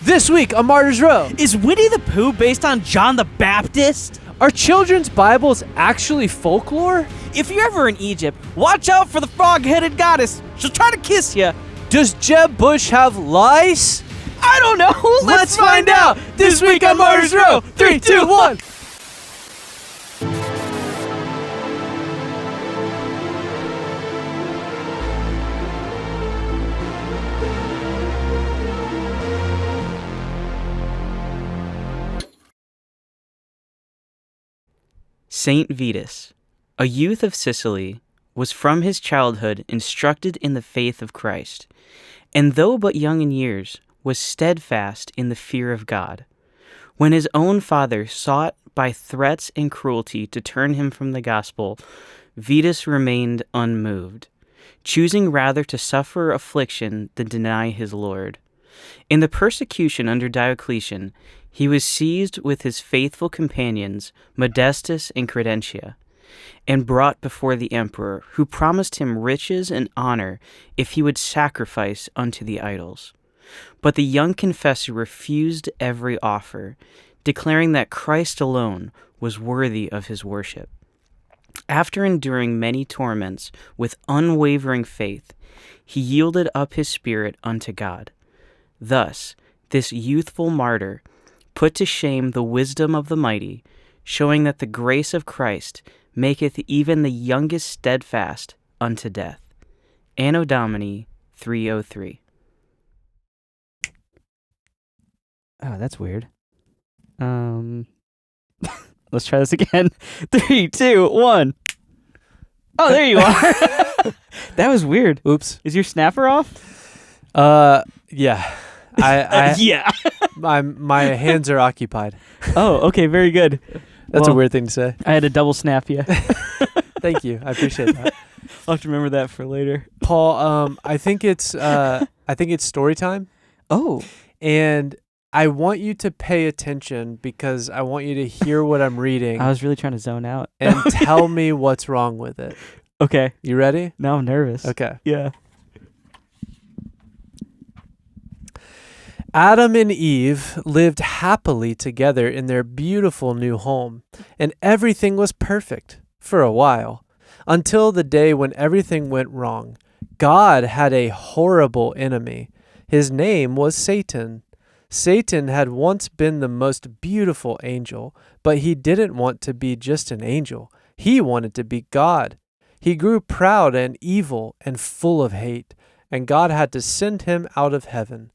This week on Martyr's Row. Is Winnie the Pooh based on John the Baptist? Are children's Bibles actually folklore? If you're ever in Egypt, watch out for the frog-headed goddess. She'll try to kiss you. Does Jeb Bush have lice? I don't know. Let's find out. This week on Martyr's Row. 3, 2, 1. Saint Vitus, a youth of Sicily, was from his childhood instructed in the faith of Christ, and though but young in years, was steadfast in the fear of God. When his own father sought by threats and cruelty to turn him from the gospel, Vitus remained unmoved, choosing rather to suffer affliction than deny his Lord. In the persecution under Diocletian, he was seized with his faithful companions, Modestus and Credentia, and brought before the emperor, who promised him riches and honor if he would sacrifice unto the idols. But the young confessor refused every offer, declaring that Christ alone was worthy of his worship. After enduring many torments with unwavering faith, he yielded up his spirit unto God. Thus, this youthful martyr put to shame the wisdom of the mighty, showing that the grace of Christ maketh even the youngest steadfast unto death. Anno Domini 303. Oh, that's weird. Let's try this again. 3, 2, 1. Oh, there you are. That was weird. Oops. Is your snapper off? Yeah. I yeah. my hands are occupied. Oh, okay, very good. That's a weird thing to say. I had to double snap you. Thank you. I appreciate that. I'll have to remember that for later. Paul, I think it's story time. Oh. And I want you to pay attention because I want you to hear what I'm reading I was really trying to zone out. and tell me what's wrong with it. Okay. You ready? Now I'm nervous. Okay. Yeah. Adam and Eve lived happily together in their beautiful new home, and everything was perfect for a while, until the day when everything went wrong. God had a horrible enemy. His name was Satan. Satan had once been the most beautiful angel, but he didn't want to be just an angel. He wanted to be God. He grew proud and evil and full of hate, and God had to send him out of heaven.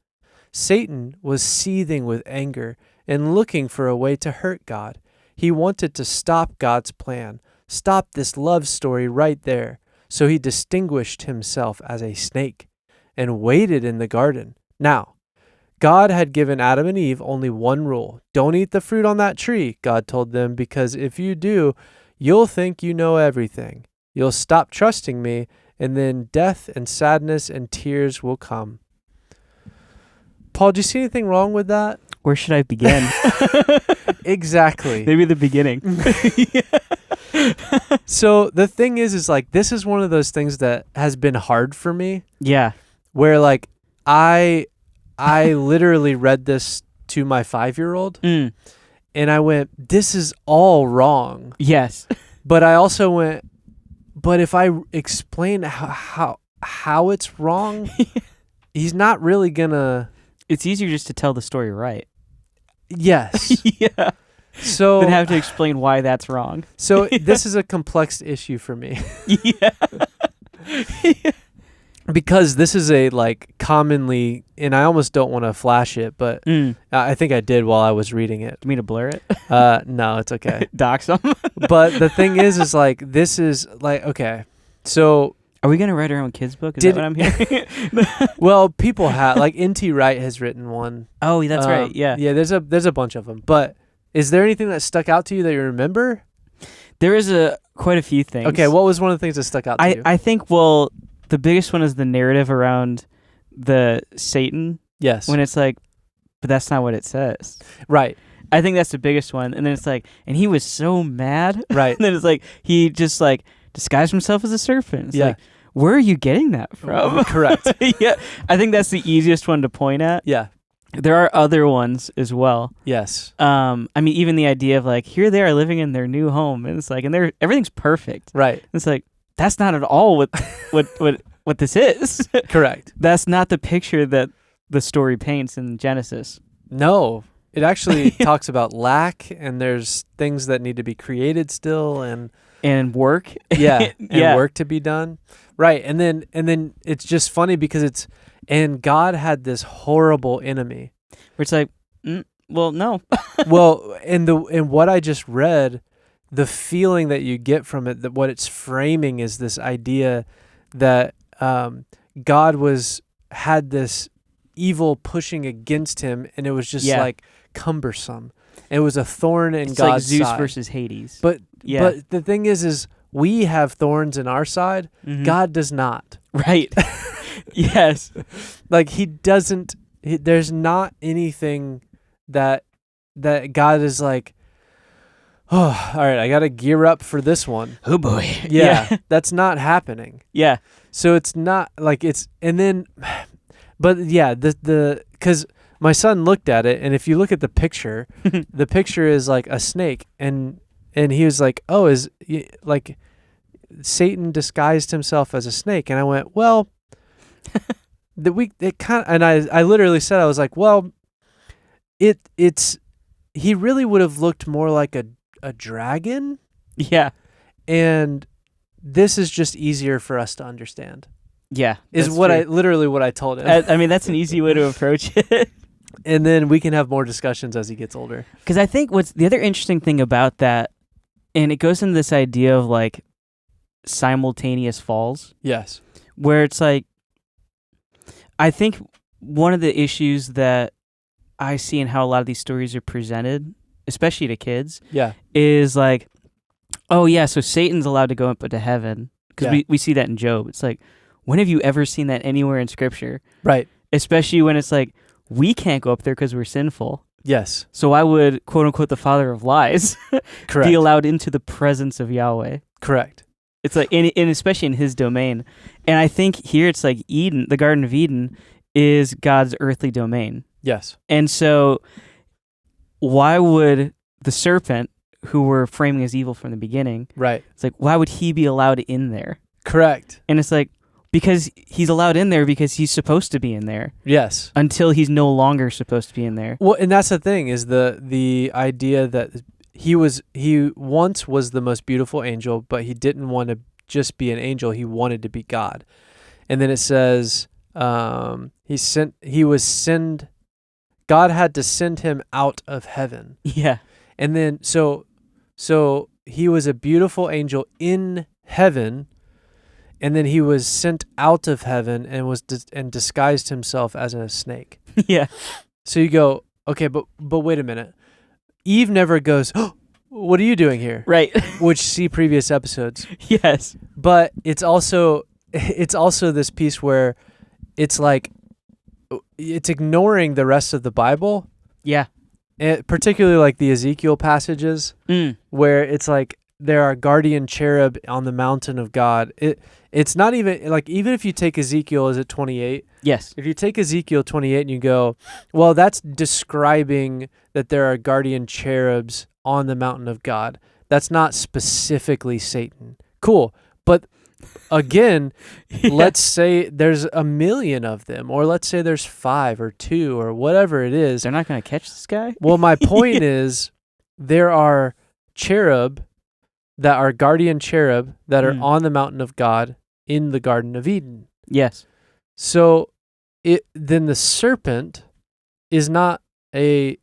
Satan was seething with anger and looking for a way to hurt God. He wanted to stop God's plan, stop this love story right there. So he distinguished himself as a snake and waited in the garden. Now, God had given Adam and Eve only one rule. Don't eat the fruit on that tree, God told them, because if you do, you'll think you know everything. You'll stop trusting me, and then death and sadness and tears will come. Paul, do you see anything wrong with that? Where should I begin? Exactly. Maybe the beginning. So the thing is like, this is one of those things that has been hard for me. Yeah. Where like, I literally read this to my 5-year-old and I went, this is all wrong. Yes. But I also went, but if I explain how it's wrong, he's not really gonna. It's easier just to tell the story right. Yes. Yeah. So Then have to explain why that's wrong. So this is a complex issue for me. Yeah. Because this is a commonly, and I almost don't want to flash it, but I think I did while I was reading it. Do you mean to blur it? No, it's okay. Dox them. But the thing is like, this is like, okay, so. Are we going to write our own kids' book? Is that what I'm hearing? Well, people have, like N.T. Wright has written one. Oh, that's right. Yeah. Yeah, there's a bunch of them. But is there anything that stuck out to you that you remember? There is quite a few things. Okay, what was one of the things that stuck out to you? I think, well, the biggest one is the narrative around the Satan. Yes. When it's like, but that's not what it says. Right. I think that's the biggest one. And then it's like, and he was so mad. Right. And then it's like, he just disguised himself as a serpent. It's yeah. Like, where are you getting that from? Correct. Yeah. I think that's the easiest one to point at. Yeah. there are other ones as well. Yes. I mean, even the idea of like here they are living in their new home, and it's like, and they're everything's perfect. Right. It's like that's not at all what this is. Correct. That's not the picture that the story paints in Genesis. No. It actually talks about lack, and there's things that need to be created still, and work. yeah, and Yeah. work to be done. Right. And then it's just funny because and God had this horrible enemy. Where it's like, well, no. Well, in what I just read, the feeling that you get from it, that what it's framing is this idea that God had this evil pushing against him, and it was just like cumbersome. It was a thorn in It's God's like Zeus side. versus Hades. But yeah. but the thing is we have thorns in our side. Mhm. God does not. Right. Yes. Like he doesn't. There's not anything that God is like, oh, all right, I got to gear up for this one. Oh boy. Yeah, that's not happening. Yeah. So it's not like it's, and then, but yeah, because my son looked at it, and if you look at the picture is like a snake, and he was like, oh, like Satan disguised himself as a snake, and I went, well, and I literally said, I was like, well, he really would have looked more like a dragon. Yeah. And this is just easier for us to understand. Yeah. Is that's what true. I literally what I told him. I mean, that's an easy way to approach it. And then we can have more discussions as he gets older. Because I think what's the other interesting thing about that, and it goes into this idea of like simultaneous falls, Yes. where it's like, I think one of the issues that I see in how a lot of these stories are presented, especially to kids, Yeah. is like, oh yeah, so Satan's allowed to go up into heaven. Because Yeah. we see that in Job. It's like, when have you ever seen that anywhere in Scripture? Right. Especially when it's like, we can't go up there because we're sinful. Yes. So why would, quote unquote, the father of lies Correct. be allowed into the presence of Yahweh? Correct. It's like, and especially in his domain. And I think here it's like Eden, the Garden of Eden, is God's earthly domain. Yes. And so why would the serpent, who we're framing as evil from the beginning, Right. it's like, why would he be allowed in there? Correct. And it's like, because he's allowed in there because he's supposed to be in there Yes. until he's no longer supposed to be in there. Well, and that's the thing is the idea that he once was the most beautiful angel, but he didn't want to just be an angel. He wanted to be God. And then it says God had to send him out of heaven. Yeah. And then so he was a beautiful angel in heaven, and then he was sent out of heaven and disguised himself as a snake. Yeah. So you go, okay, but wait a minute. Eve never goes, oh, what are you doing here? Right. Which see previous episodes. Yes. But it's also this piece where it's like it's ignoring the rest of the Bible. Yeah. Particularly like the Ezekiel passages where it's like there are guardian cherub on the mountain of God. It's not even like, even if you take Ezekiel, is it 28? Yes. If you take Ezekiel 28 and you go, well, that's describing that there are guardian cherubs on the mountain of God. That's not specifically Satan. Cool. But again, let's say there's 1 million of them, or let's say there's 5 or 2 or whatever it is. They're not going to catch this guy? Well, my point is there are cherub that are guardian cherub that are on the mountain of God in the Garden of Eden. Yes. So then the serpent is not a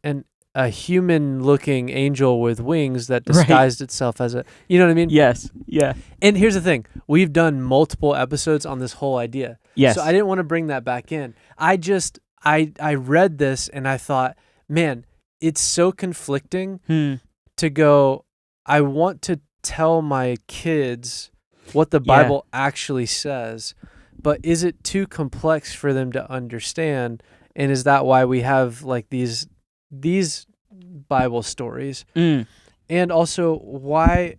human-looking angel with wings that disguised itself as a... You know what I mean? Yes. Yeah. And here's the thing. We've done multiple episodes on this whole idea. Yes. So I didn't want to bring that back in. I read this and I thought, man, it's so conflicting to go, I want to tell my kids what the Bible actually says, but is it too complex for them to understand? And is that why we have like these Bible stories? And also why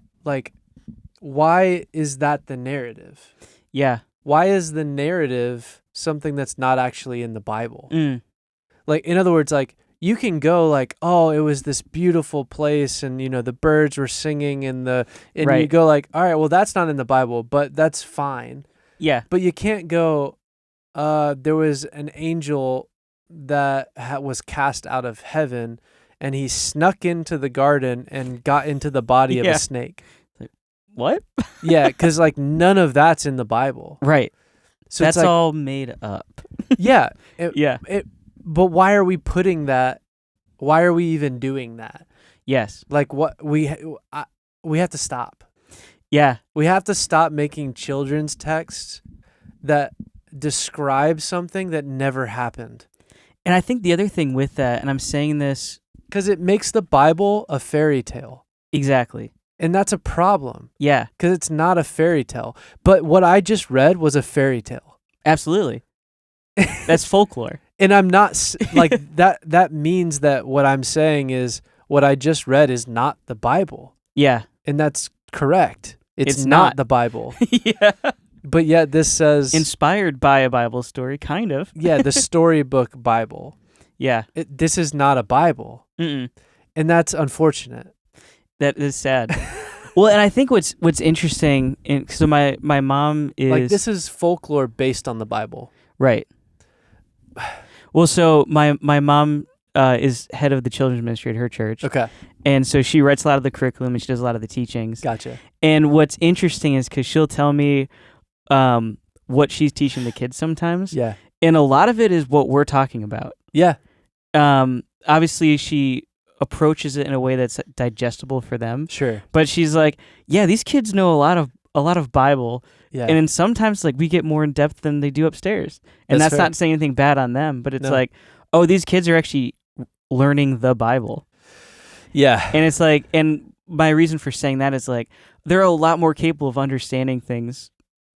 is that the narrative? Yeah. Why is the narrative something that's not actually in the Bible? Like, in other words, like, you can go like, oh, it was this beautiful place, and the birds were singing, and you Right. go like, all right, well, that's not in the Bible, but that's fine. Yeah. But you can't go, there was an angel that was cast out of heaven, and he snuck into the garden and got into the body of Yeah. a snake. What? Yeah, because like none of that's in the Bible. Right. So That's it's like, all made up. yeah. Yeah. But why are we putting that? Why are we even doing that? Yes. Like, what we have to stop. Yeah. We have to stop making children's texts that describe something that never happened. And I think the other thing with that, and I'm saying this Because it makes the Bible a fairy tale. exactly. And that's a problem. Yeah. Because it's not a fairy tale. But what I just read was a fairy tale. Absolutely. That's folklore. And I'm not like that means that what I'm saying is what I just read is not the Bible. Yeah. And that's correct. It's It's not not. the Bible. Yeah. But yet this says Inspired by a Bible story, kind of. yeah, the storybook Bible. Yeah. This is not a Bible. Mm-mm. And that's unfortunate. That is sad. Well, and I think what's interesting, so my mom is Like, this is folklore based on the Bible. right. Well, so my mom is head of the children's ministry at her church, Okay. and so she writes a lot of the curriculum and she does a lot of the teachings. Gotcha. And what's interesting is because she'll tell me what she's teaching the kids sometimes, Yeah. and a lot of it is what we're talking about. Yeah. Obviously, she approaches it in a way that's digestible for them. Sure. But she's like, yeah, these kids know a lot of Bible, Yeah. and then sometimes like we get more in depth than they do upstairs. And That's that's fair. not saying anything bad on them, but it's No. like, oh, these kids are actually learning the Bible. Yeah. And it's like, and my reason for saying that is like, they're a lot more capable of understanding things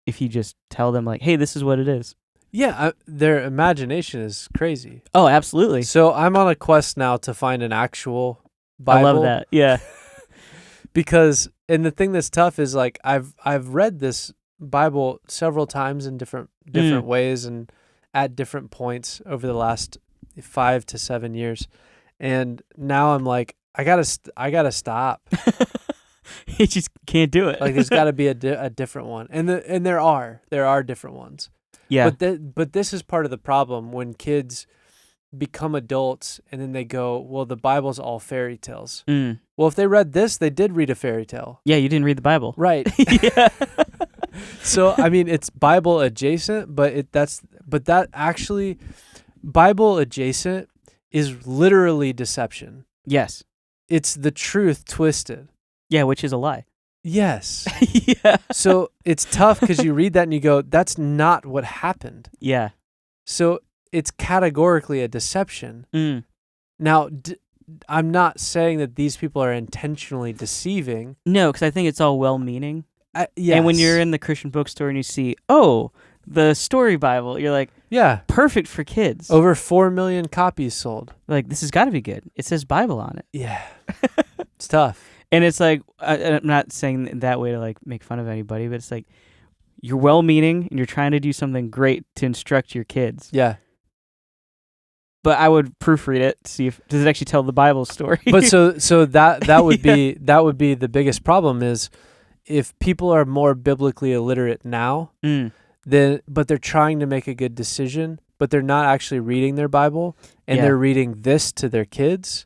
if you just tell them like, hey, this is what it is. Yeah. Their imagination is crazy. Oh, absolutely. So I'm on a quest now to find an actual Bible. I love that. Yeah. Because, and the thing that's tough is like I've read this Bible several times in different ways and at different points over the last 5 to 7 years, and now I'm like I gotta stop. You just can't do it. Like, there's got to be a different one, and there are different ones. yeah. But this is part of the problem when kids become adults and then they go, well, the Bible's all fairy tales. Mm. Well, if they read this, they did read a fairy tale. Yeah, you didn't read the Bible. Right. Yeah. So, I mean, it's Bible adjacent, but that actually Bible adjacent is literally deception. Yes. It's the truth twisted. Yeah, which is a lie. Yes. Yeah. So it's tough because you read that and you go, that's not what happened. Yeah. So it's categorically a deception. Mm. Now, I'm not saying that these people are intentionally deceiving. No, because I think it's all well-meaning. Yes. And when you're in the Christian bookstore and you see, oh, the story Bible, you're like, yeah, perfect for kids. over 4 million copies sold. Like, this has got to be good. It says Bible on it. Yeah. It's tough. And it's like, I'm not saying it that way to like make fun of anybody, but it's like, you're well-meaning and you're trying to do something great to instruct your kids. Yeah. But I would proofread it to see if does it actually tell the Bible story. But so that would be that would be the biggest problem is if people are more biblically illiterate now, but they're trying to make a good decision, but they're not actually reading their Bible and they're reading this to their kids,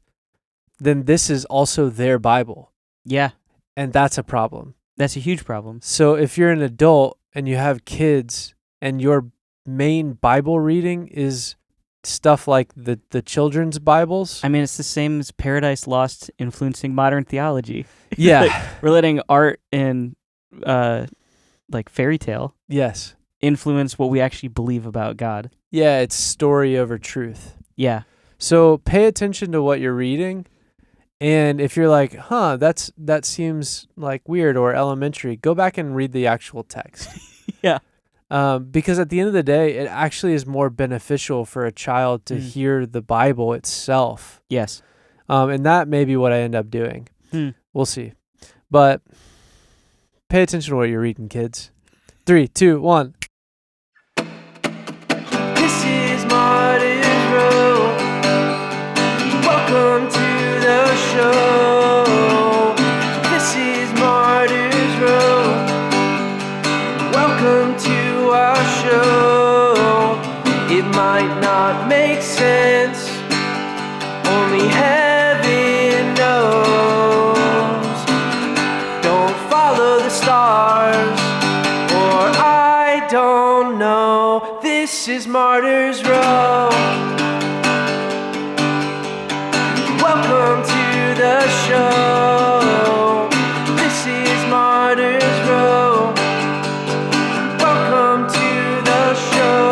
then this is also their Bible. Yeah. And that's a problem. That's a huge problem. So if you're an adult and you have kids and your main Bible reading is stuff like the children's Bibles. I mean, it's the same as Paradise Lost influencing modern theology. Yeah. Like, we're letting art and like fairy tale Yes. influence what we actually believe about God. Yeah, it's story over truth. Yeah. So pay attention to what you're reading. And if you're like, that seems like weird or elementary, go back and read the actual text. Yeah. Because at the end of the day, it actually is more beneficial for a child to hear the Bible itself. Yes. And that may be what I end up doing. We'll see. But pay attention to what you're reading, kids. 3, 2, 1. This is Martyr's Road. is Martyr's Row. Welcome to the show. This is Martyr's Row. Welcome to the show.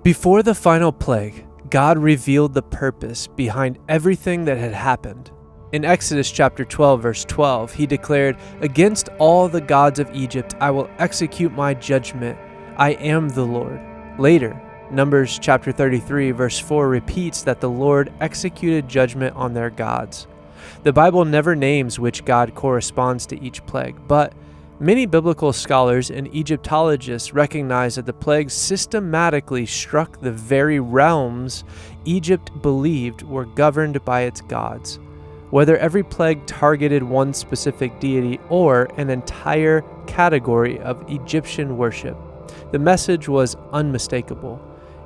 Before the final plague, God revealed the purpose behind everything that had happened. In Exodus chapter 12, verse 12, he declared, "Against all the gods of Egypt I will execute my judgment. I am the Lord." Later, Numbers chapter 33, verse 4 repeats that the Lord executed judgment on their gods. The Bible never names which god corresponds to each plague, but many biblical scholars and Egyptologists recognize that the plagues systematically struck the very realms Egypt believed were governed by its gods. Whether every plague targeted one specific deity or an entire category of Egyptian worship, the message was unmistakable.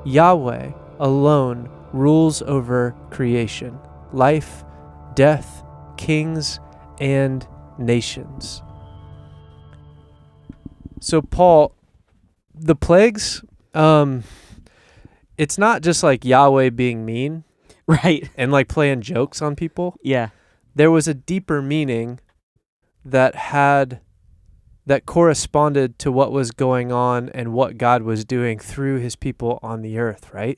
Yahweh alone rules over creation, life, death, kings, and nations. So Paul, the plagues, it's not just like Yahweh being mean, Right. and like playing jokes on people. Yeah. There was a deeper meaning that corresponded to what was going on and what God was doing through his people on the earth, right?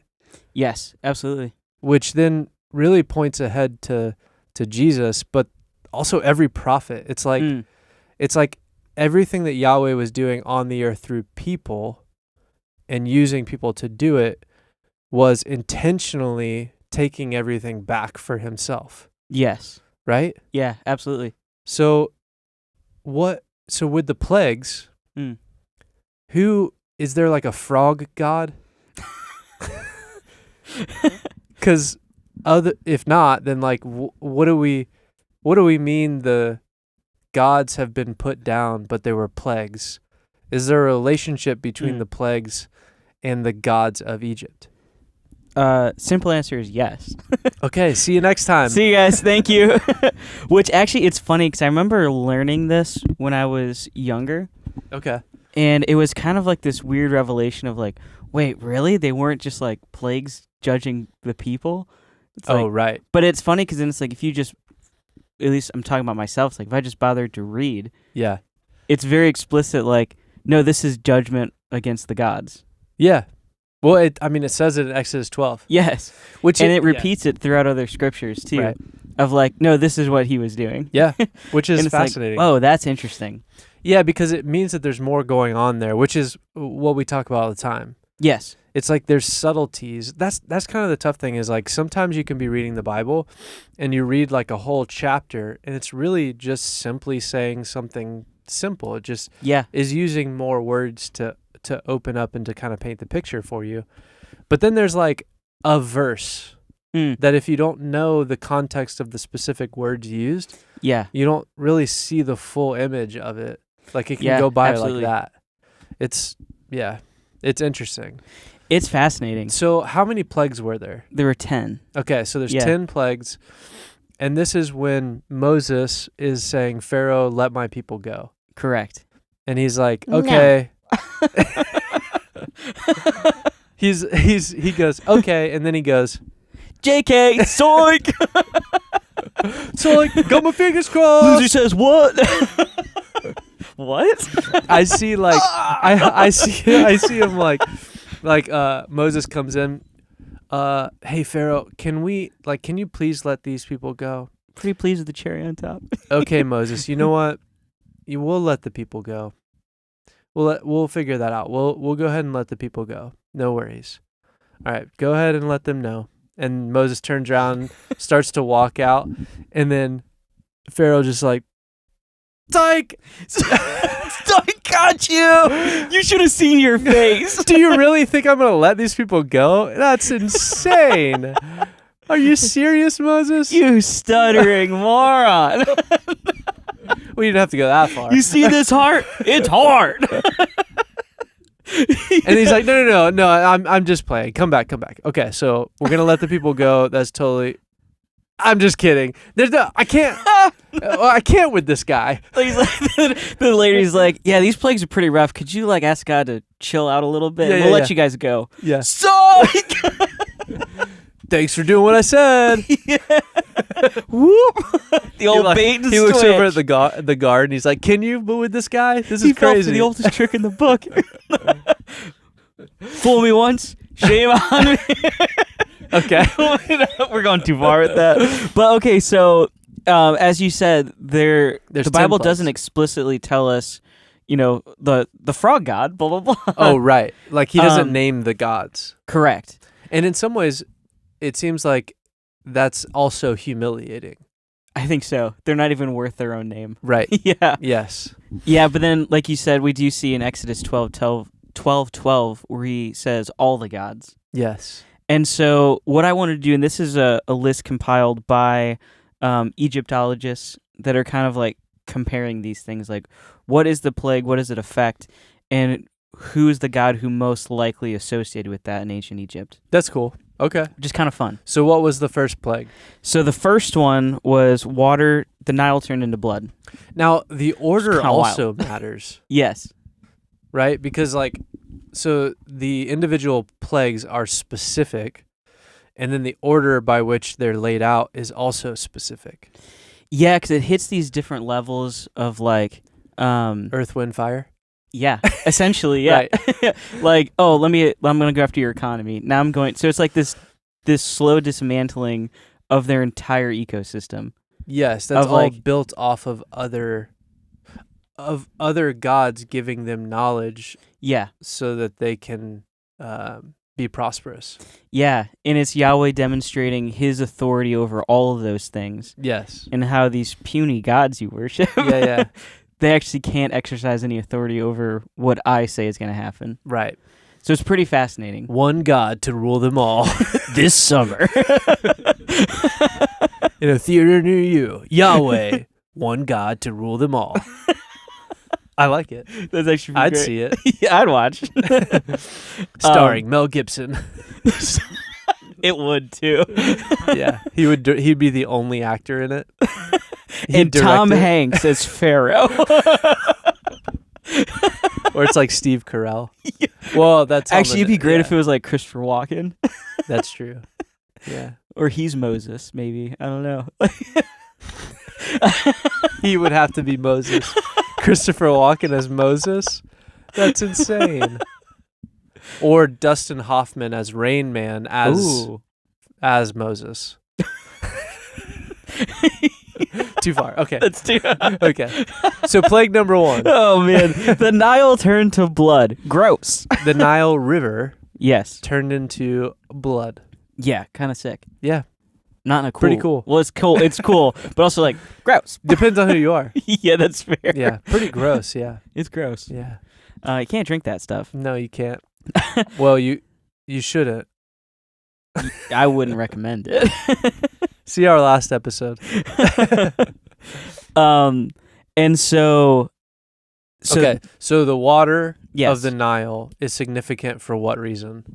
Yes, absolutely. Which then really points ahead to Jesus, but also every prophet. It's like everything that Yahweh was doing on the earth through people and using people to do it was intentionally taking everything back for himself, Yes. right? Yeah, absolutely. So with the plagues, who is there, like a frog god? Cuz if not, then like what do we mean the gods have been put down, but there were plagues? Is there a relationship between the plagues and the gods of Egypt? Simple answer is yes. Okay, see you next time. See you guys. Thank you. Which actually, it's funny because I remember learning this when I was younger. Okay. And it was kind of like this weird revelation of like, wait, really? They weren't just like plagues judging the people? It's like, right. But it's funny because then it's like if you just, at least I'm talking about myself, it's like if I just bothered to read, Yeah. it's very explicit like, no, this is judgment against the gods. Yeah. Well, it says it in Exodus 12. Yes. Which and it repeats it throughout other scriptures too. Right. Of like, no, this is what he was doing. Yeah, which is and it's fascinating. Like, oh, that's interesting. Yeah, because it means that there's more going on there, which is what we talk about all the time. Yes. It's like there's subtleties. That's kind of the tough thing is like sometimes you can be reading the Bible and you read like a whole chapter and it's really just simply saying something simple. It just is using more words to open up and to kind of paint the picture for you. But then there's like a verse that if you don't know the context of the specific words used, you don't really see the full image of it. Like it can go by like that. It's interesting. It's fascinating. So how many plagues were there? There were 10. Okay, so there's 10 plagues. And this is when Moses is saying, Pharaoh, let my people go. Correct. And he's like, okay. He goes, okay, and then he goes, JK, Soik! Soik, got my fingers crossed! Loser says what? What? I see like, I see him like Moses comes in, hey Pharaoh, can you please let these people go? Pretty pleased with the cherry on top. Okay, Moses, you know what? We'll let the people go. We'll figure that out. We'll go ahead and let the people go. No worries. All right, go ahead and let them know. And Moses turns around, starts to walk out, and then Pharaoh just like, psych! I got you! You should have seen your face. Do you really think I'm going to let these people go? That's insane. Are you serious, Moses? You stuttering moron. We didn't have to go that far. You see this heart? It's hard. And he's like, no, I'm just playing. Come back. Okay, so we're gonna let the people go. That's totally. I'm just kidding. I can't with this guy. He's like, the lady's like, yeah, these plagues are pretty rough. Could you like ask God to chill out a little bit? Yeah, We'll let yeah. you guys go. Yeah. So Thanks for doing what I said. whoop. The old bait and He looks switch. over at the guard and he's like, "Can you move with this guy? This He is fell for crazy." the oldest trick in the book. Fool me once, shame on me. Okay. We're going too far with that. But okay, so as you said, There's the 10 Bible plagues. doesn't explicitly tell us, the frog god, blah, blah, blah. Oh, right. Like he doesn't Um, name the gods. Correct. And in some ways, it seems like that's also humiliating. I think so. They're not even worth their own name. Right. Yeah. Yes. Yeah, but then, like you said, we do see in Exodus 12:12 where he says all the gods. Yes. And so what I wanted to do, and this is a list compiled by Egyptologists that are kind of like comparing these things, like what is the plague, what does it affect, and who is the god who most likely associated with that in ancient Egypt. That's cool. Okay. Just kind of fun. So what was the first plague? So the first one was water, the Nile turned into blood. Now, the order kinda also matters, Yes. right? Because so the individual plagues are specific, and then the order by which they're laid out is also specific. Yeah, because it hits these different levels of like, Earth, wind, fire. yeah, essentially, yeah. Like, I'm gonna go after your economy. Now I'm going. So it's like this slow dismantling of their entire ecosystem. Yes, that's Of, all like- built off of other gods giving them knowledge Yeah, so that they can be prosperous. yeah, and it's Yahweh demonstrating His authority over all of those things, Yes. and how these puny gods you worship, Yeah. they actually can't exercise any authority over what I say is going to happen. Right. So it's pretty fascinating. One God to rule them all. This summer. In a theater near you, Yahweh, one God to rule them all. I like it. That's actually I'd great. see it. Yeah, I'd watch. Starring Mel Gibson. It would too. Yeah, he'd be the only actor in it. And Tom direct it. Hanks as Pharaoh. Or it's like Steve Carell. Well, that's on Actually, the- it'd be great yeah, if it was like Christopher Walken. That's true. Yeah, Or he's Moses, maybe. I don't know. he would have to be Moses. Christopher Walken as Moses. That's insane. Or Dustin Hoffman as Rain Man Ooh. as Moses. Too far. Okay. That's too. Okay. So plague number 1. Oh, man. The Nile turned to blood. Gross. The Nile River Yes. turned into blood. Yeah, kind of sick. Yeah. Not in a cool. Pretty cool. Well, it's cool. It's cool, but also like gross. Depends on who you are. Yeah, that's fair. Yeah. Pretty gross. Yeah. It's gross. Yeah. You can't drink that stuff. No, you can't. Well, you shouldn't. I wouldn't recommend it. See our last episode. And so Okay. So the water yes. of the Nile is significant for what reason?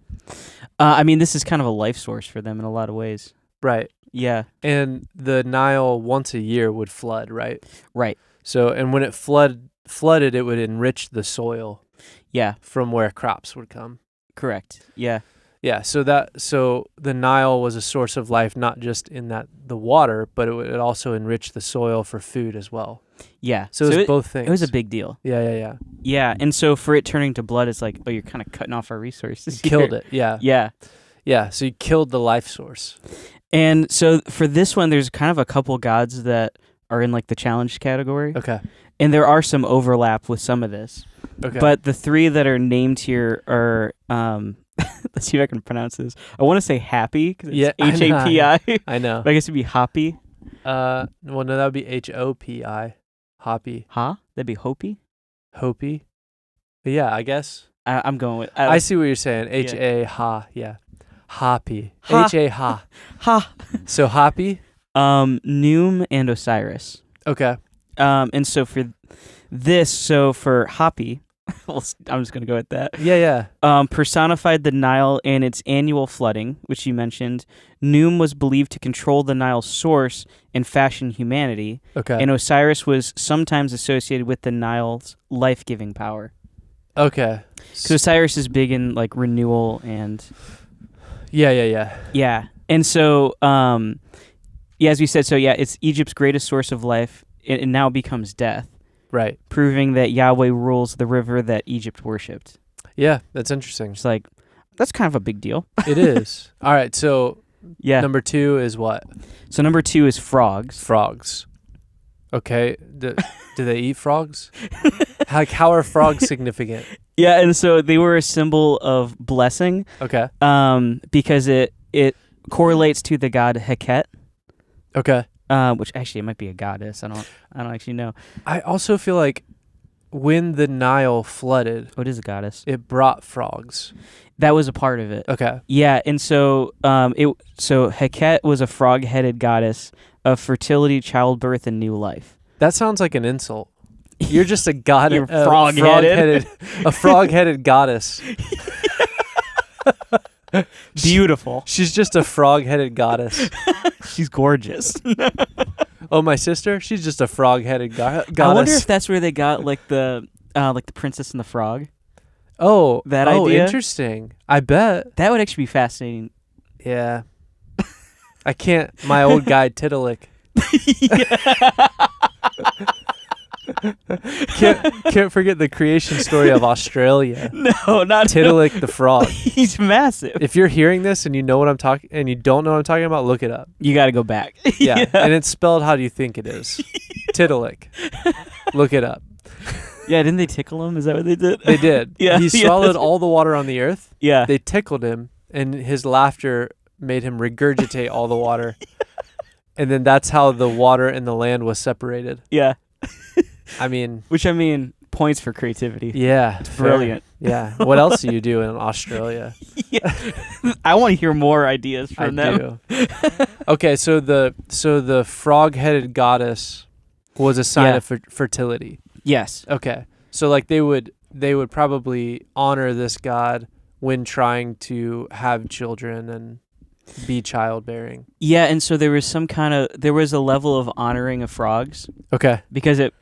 I mean, this is kind of a life source for them in a lot of ways. Right. Yeah. And the Nile once a year would flood, right? Right. So, and when it flooded, it would enrich the soil Yeah. from where crops would come. Correct. Yeah. Yeah, so the Nile was a source of life, not just in the water, but it would also enrich the soil for food as well. Yeah. So it was both things. It was a big deal. Yeah. Yeah. And so for it turning to blood, it's like, oh, you're kind of cutting off our resources. You killed it. Yeah. Yeah. So you killed the life source. And so for this one, there's kind of a couple gods that are in like the challenged category. Okay. And there are some overlap with some of this. Okay. But the 3 that are named here are, let's see if I can pronounce this. I want to say happy because it's Hapi. I know. But I guess it'd be hoppy. Well, no, that would be Hopi. Hoppy. Huh? That'd be Hopi? Hopi. Yeah, I guess. I'm going with... I see what you're saying. H-A, ha. Yeah. Hoppy. Ha. H-A, ha. Ha! So Hoppy? Noom and Osiris. Okay. And so for this, so for Hoppy, I'm just going to go with that. Yeah. Personified the Nile and its annual flooding, which you mentioned. Noom was believed to control the Nile's source and fashion humanity. Okay. And Osiris was sometimes associated with the Nile's life-giving power. Okay. So Osiris is big in like renewal and Yeah. yeah. And so as we said, it's Egypt's greatest source of life. It now becomes death. Right. Proving that Yahweh rules the river that Egypt worshipped. Yeah, that's interesting. It's like, that's kind of a big deal. It is. All right, so Yeah. number 2 is what? So number 2 is frogs. Frogs. Okay. Do they eat frogs? How are frogs significant? Yeah, and so they were a symbol of blessing. Okay. Because it correlates to the god Heket. Okay. Which actually it might be a goddess. I don't actually know. I also feel like when the Nile flooded, Oh, it is a goddess. it brought frogs. That was a part of it. Okay. Yeah, and so so Heket was a frog-headed goddess of fertility, childbirth, and new life. That sounds like an insult. You're just a god. You're frog-headed. A frog-headed goddess. Beautiful. She's just a frog-headed goddess. She's gorgeous. Oh, my sister? She's just a frog-headed goddess. I wonder if that's where they got like the Princess and the Frog. Oh, that idea? Interesting. I bet. That would actually be fascinating. Yeah. I can't. My old guy Tiddalik. Can't forget the creation story of Australia. No, not Tiddalik the frog. He's massive. If you're hearing this and you know what I'm talking and you don't know what I'm talking about, look it up. You got to go back. Yeah, and it's spelled how do you think it is? Tiddalik. Look it up. Yeah, didn't they tickle him? Is that what they did? They did. Yeah, He swallowed all the water on the earth. Yeah. They tickled him, and his laughter made him regurgitate all the water. And then that's how the water and the land was separated. Yeah. I mean, points for creativity. Yeah, it's brilliant. Yeah. What else do you do in Australia? Yeah. I want to hear more ideas from them. Do. Okay, so the frog-headed goddess was a sign of fertility. Yes. Okay. So like they would probably honor this god when trying to have children and be childbearing. Yeah, and so there was a level of honoring of frogs. Okay. Because it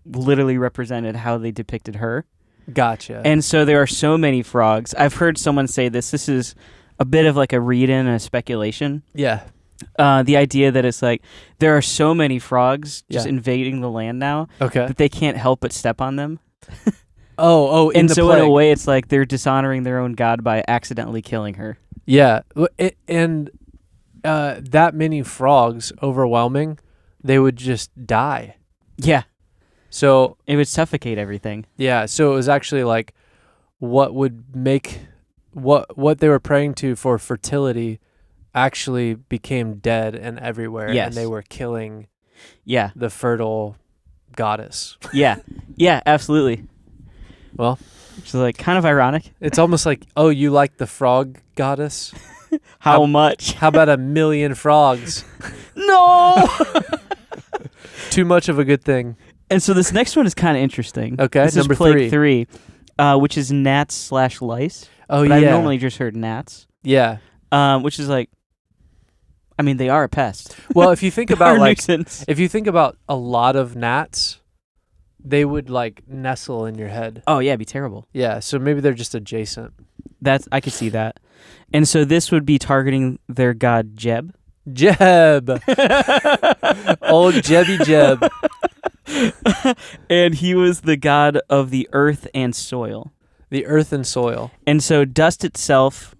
literally represented how they depicted her. Gotcha. And so there are so many frogs. I've heard someone say this is a bit of like a read-in and a speculation. Yeah. The idea that it's like there are so many frogs just invading the land now that they can't help but step on them. In so in a way it's like they're dishonoring their own god by accidentally killing her. Yeah, and that many frogs, overwhelming, they would just die. Yeah. So it would suffocate everything. Yeah, so it was actually like what would make what they were praying to for fertility actually became dead and everywhere, and they were killing the fertile goddess. Yeah, absolutely. Well, it's like kind of ironic. It's almost like, oh, you like the frog goddess? How much? How about 1 million frogs? No! Too much of a good thing. And so this next one is kind of interesting. Okay, this number is plague 3, which is gnats/lice. Oh, but I've normally just heard gnats. Yeah. Which is like, I mean, they are a pest. Well, if you think about nuisance. If you think about a lot of gnats, they would like nestle in your head. Oh yeah, it'd be terrible. Yeah, so maybe they're just adjacent. I could see that. And so this would be targeting their god Jeb. Jeb. Old Jebby Jeb. And he was the god of the earth and soil. The earth and soil. And so dust itself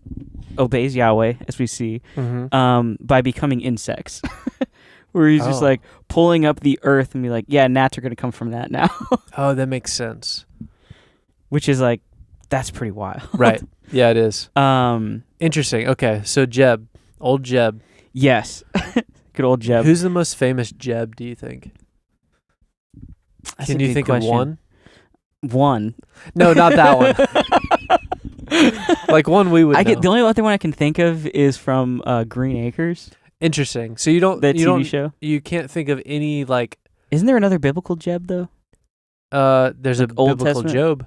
obeys Yahweh, as we see, by becoming insects. Where he's just like pulling up the earth and be like, yeah, gnats are going to come from that now. Oh, that makes sense. Which is like, that's pretty wild. Right. Yeah, it is. Interesting. Okay, so Jeb. Old Jeb. Yes. Good old Jeb. Who's the most famous Jeb, do you think? Can you think of one? One? No, not that one. Like one we would know. The only other one I can think of is from Green Acres. Interesting. So you don't TV show? You can't think of any like Isn't there another biblical Jeb though? There's Like a Old biblical Testament? Job.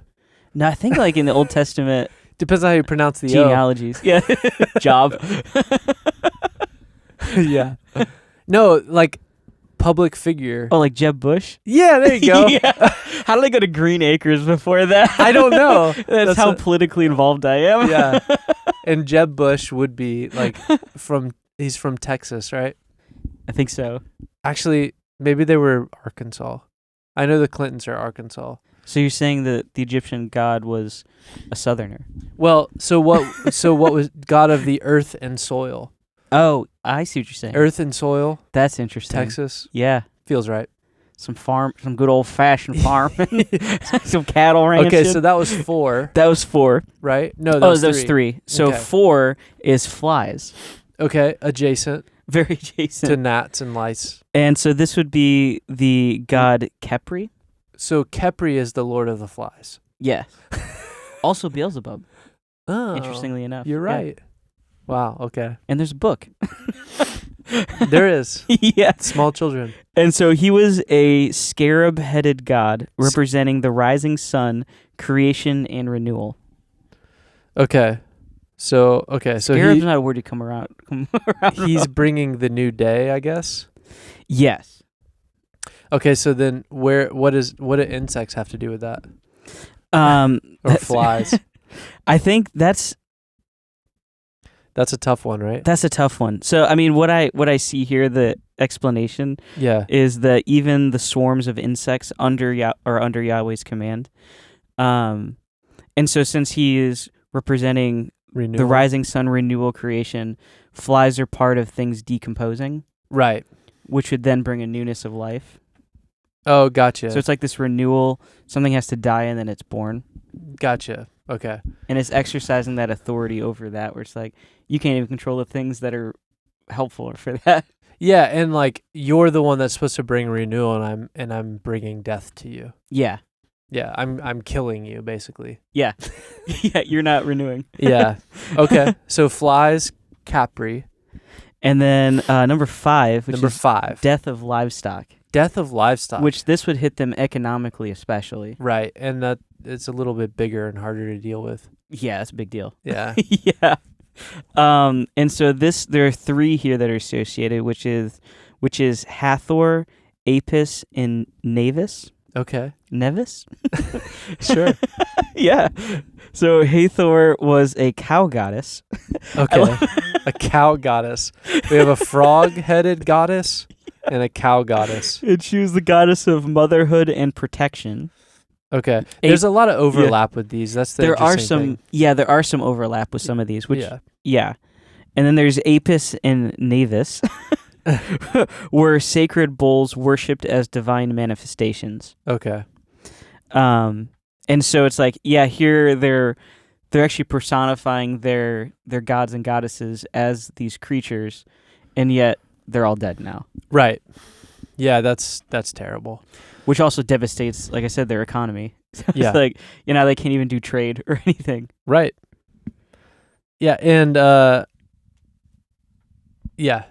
No, I think like in the Old Testament Depends on how you pronounce the O. genealogies. Yeah, Job. Yeah. No, like public figure. Oh, like Jeb Bush. Yeah, there you go. Yeah. How did I go to Green Acres before that? I don't know. That's how what- politically involved I am. Yeah. And Jeb Bush would be like he's from Texas, right? I think so. Actually, maybe they were Arkansas. I know the Clintons are Arkansas. So you're saying that the Egyptian god was a southerner? Well, so what was God of the earth and soil? Oh, I see what you're saying. Earth and soil, That's interesting. Texas. Yeah. Feels right. Some good old fashioned farming, some cattle ranching. Okay, so that was 4, that was 4. right? No, that Oh, was that was 3. So Okay. 4 is flies. Okay, adjacent Very adjacent. to gnats and lice. And so this would be the god Kepri. So Kepri is the lord of the flies. Yeah. Also Beelzebub, Oh, interestingly enough. You're Yeah. right. Wow, okay. And there's a book. There is. Yeah. Small children. And so he was a scarab-headed god representing the rising sun, creation, and renewal. Okay. So Scarab's not a word you come around he's about. bringing the new day, I guess. Yes. Okay, so then what do insects have to do with that? Or Or flies? I think that's That's a tough one, right? a tough one. So I mean, what I see here, the explanation Yeah. is that even the swarms of insects under Yahweh's command. And so since he is representing Renewal. the rising sun, renewal, creation, flies are part of things decomposing, Right. which would then bring a newness of life. Oh, gotcha. So it's like this renewal, something has to die and then it's born. Gotcha. Okay. And it's exercising that authority over that, where it's like, you can't even control the things that are helpful for that. Yeah, and like you're the one that's supposed to bring renewal, and I'm bringing death to you. Yeah. Yeah, I'm killing you basically. Yeah. Yeah, you're not renewing. Yeah. Okay. So flies, Capri. And then number 5, which Number is 5, death of livestock, death of livestock. which this would hit them economically especially. Right, and that it's a little bit bigger and harder to deal with. Yeah, that's a big deal. Yeah. Yeah. And so there are 3 here that are associated, which is Hathor, Apis, and Navis. Okay. Nevis? Sure. Yeah. So Hathor was a cow goddess. Okay. A cow goddess. We have a frog-headed goddess and a cow goddess. And she was the goddess of motherhood and protection. Okay. There's a lot of overlap with these. That's the There are interesting thing. there are some overlap with some of these, which Yeah. yeah. And then there's Apis and Navis, were sacred bulls worshipped as divine manifestations. Okay. And so it's like, yeah, here they're actually personifying their gods and goddesses as these creatures, and yet they're all dead now. Right. Yeah, that's terrible. Which also devastates, like I said, their economy. So Yeah. it's like, they can't even do trade or anything. Right. Yeah, and yeah.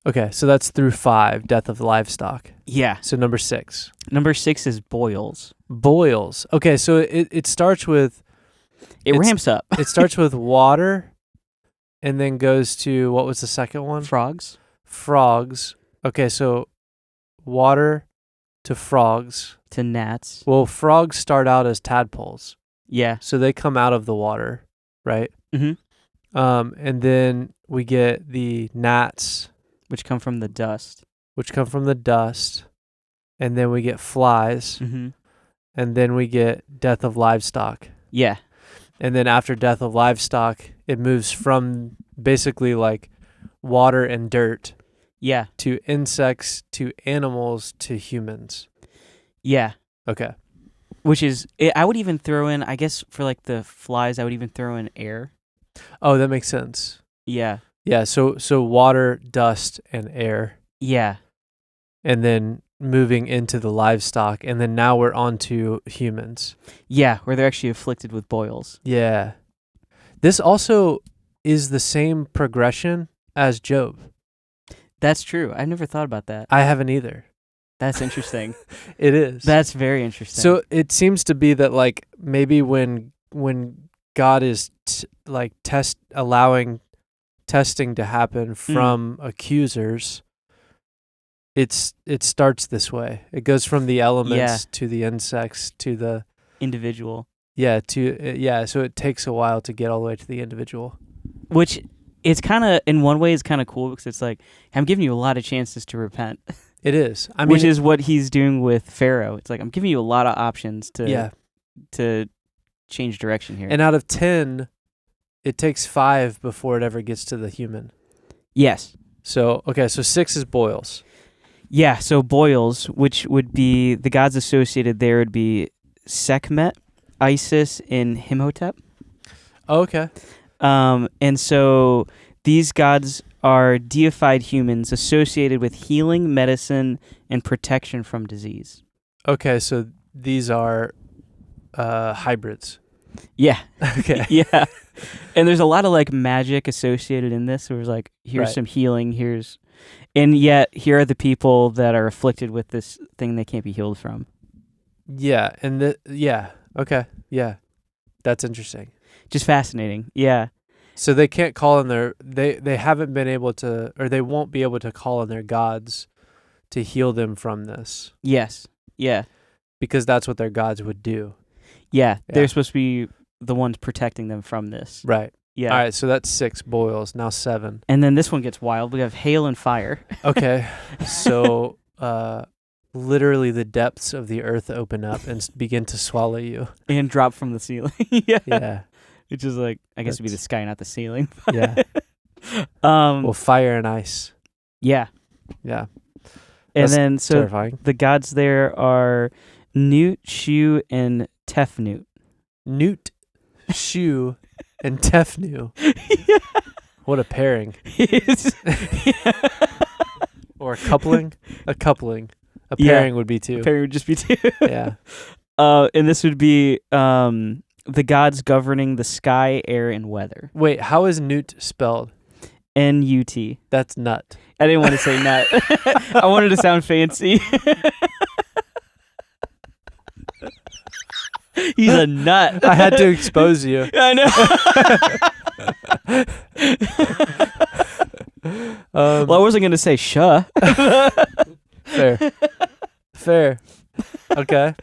Okay, so that's through 5, death of livestock. Yeah. So number 6. Number 6 is boils. Boils. Okay, so it starts with It It's- ramps up. it starts with water and then goes to what was the second one? Frogs. Frogs. Okay, so water to frogs. To gnats. Well, frogs start out as tadpoles. Yeah. So they come out of the water, right? Mm-hmm. And then we get the gnats, Which come from the dust. which come from the dust. And then we get flies. Mm-hmm. And then we get death of livestock. Yeah. And then after death of livestock, it moves from basically like water and dirt Yeah. to insects to animals to humans. Yeah. Okay. Which is, I would even throw in, I guess for like the flies, I would even throw in air. Oh, that makes sense. Yeah. Yeah, so water, dust, and air. Yeah. And then moving into the livestock, and then now we're on to humans. Yeah, where they're actually afflicted with boils. Yeah. This also is the same progression as Job. That's true. I never thought about that. I haven't either. That's interesting. It is. That's very interesting. So it seems to be that like maybe when God is allowing testing to happen from accusers, it starts this way. It goes from the elements to the insects to the individual. So it takes a while to get all the way to the individual. Which it's kind of, in one way, it's kind of cool because it's like, I'm giving you a lot of chances to repent. It is. I mean, which is what he's doing with Pharaoh. It's like, I'm giving you a lot of options to change direction here. And out of 10, it takes 5 before it ever gets to the human. Yes. So 6 is boils. Yeah, so boils, which would be, the gods associated there would be Sekhmet, Isis, and Imhotep. Oh, okay. And so these gods are deified humans associated with healing, medicine, and protection from disease. Okay, so these are hybrids. Yeah. Okay. Yeah. And there's a lot of like magic associated in this. There's like, here's some healing, and yet here are the people that are afflicted with this thing they can't be healed from. Yeah, and okay, yeah. That's interesting. Just fascinating. Yeah. So they can't call in they haven't been able to, or they won't be able to call in their gods to heal them from this. Yes. Yeah. Because that's what their gods would do. Yeah. They're supposed to be the ones protecting them from this. Right. Yeah. All right, so that's 6 boils, now 7. And then this one gets wild. We have hail and fire. Okay. So literally the depths of the earth open up and begin to swallow you. And drop from the ceiling. Yeah. Yeah. Which is like, I guess it'd be the sky, not the ceiling. Yeah. Well, fire and ice. Yeah. Yeah. And That's then, so terrifying. the gods there are Nut, Shu, and Tefnut. Nut, Shu, and Tefnu. Yeah. What a pairing. Or a coupling. A coupling. A pairing would be 2. A pairing would just be 2. Yeah. And this would be the gods governing the sky, air, and weather. Wait, how is Nut spelled? N-U-T. That's nut. I didn't want to say nut. I wanted to sound fancy. He's a nut. I had to expose you. I know. Well, I wasn't going to say shuh. Fair. Okay.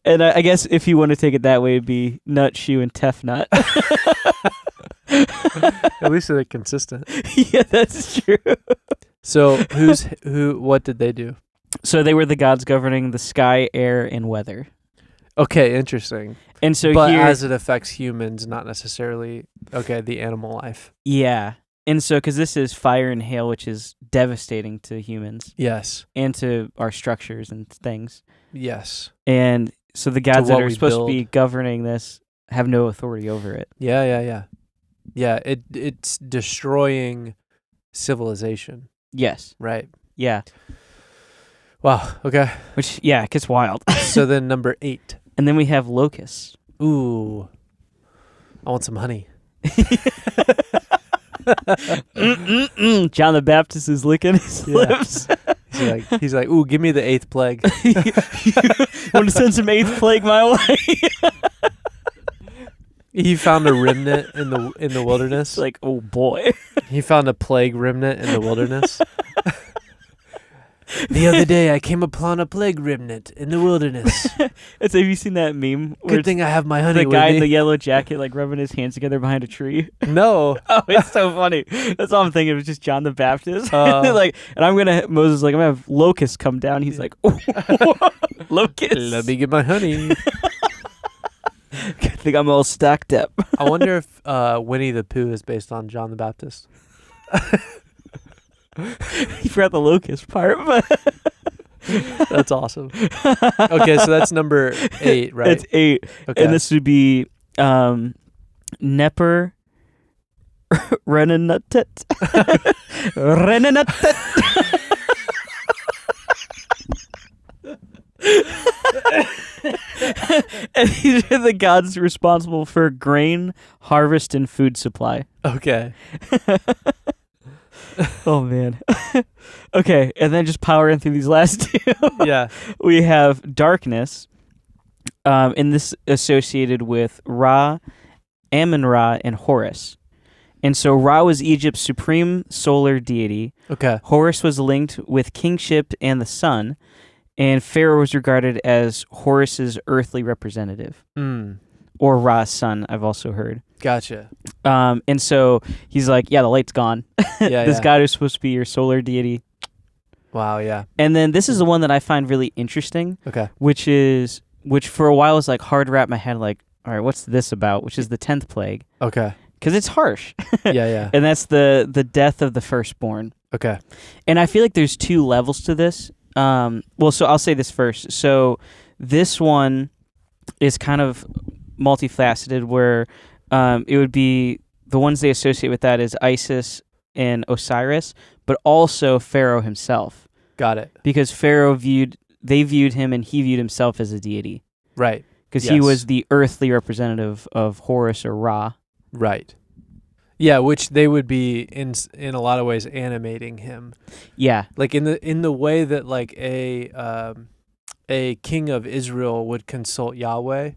And I guess if you want to take it that way, it'd be nut, shoe, and Tefnut. At least they're consistent. Yeah, that's true. So what did they do? So they were the gods governing the sky, air, and weather. Okay, interesting. And so but here, as it affects humans, not necessarily, the animal life. Yeah. And so, because this is fire and hail, which is devastating to humans. Yes. And to our structures and things. Yes. And so the gods that are supposed to be build. governing this have no authority over it. Yeah. Yeah, it's destroying civilization. Yes. Right. Yeah. Wow, okay. Which, yeah, it gets wild. So then number 8. And then we have locusts. Ooh. I want some honey. John the Baptist is licking his lips. He's like, ooh, give me the 8th plague. Want to send some 8th plague my way? He found a remnant in the wilderness. Like, oh boy. He found a plague remnant in the wilderness. The other day, I came upon a plague remnant in the wilderness. Have you seen that meme? Good thing I have my honey the with guy me. in the yellow jacket, like rubbing his hands together behind a tree. No. Oh, it's so funny. That's all I'm thinking. It was just John the Baptist. And Moses I'm gonna have locusts come down. He's like, locusts. Let me get my honey. Good thing I'm all stacked up. I wonder if Winnie the Pooh is based on John the Baptist. You forgot the locust part, but that's awesome. Okay, so that's number 8, right? That's 8. Okay. And this would be Neper Renenutet. Renenutet. And these are the gods responsible for grain, harvest, and food supply. Okay. Oh man. Okay, and then just powering through these last two. Yeah. We have darkness, and this associated with Ra, Amun-Ra, and Horus. And so Ra was Egypt's supreme solar deity. Okay. Horus was linked with kingship and the sun, and Pharaoh was regarded as Horus's earthly representative, or Ra's son, I've also heard. Gotcha. And so he's like, yeah, the light's gone. Yeah. This god who's supposed to be your solar deity. Wow. Yeah. And then this is the one that I find really interesting, Okay. which for a while was like hard to wrap my head like, all right, what's this about? Which is the 10th plague. Okay. Because it's harsh. Yeah. And that's the death of the firstborn. Okay. And I feel like there's two levels to this. So I'll say this first. So this one is kind of multifaceted where it would be the ones they associate with that is Isis and Osiris, but also Pharaoh himself. Got it. Because they viewed him and he viewed himself as a deity. Right. Because he was the earthly representative of Horus or Ra. Right. Yeah, which they would be in a lot of ways animating him. Yeah. Like in the way that like a king of Israel would consult Yahweh.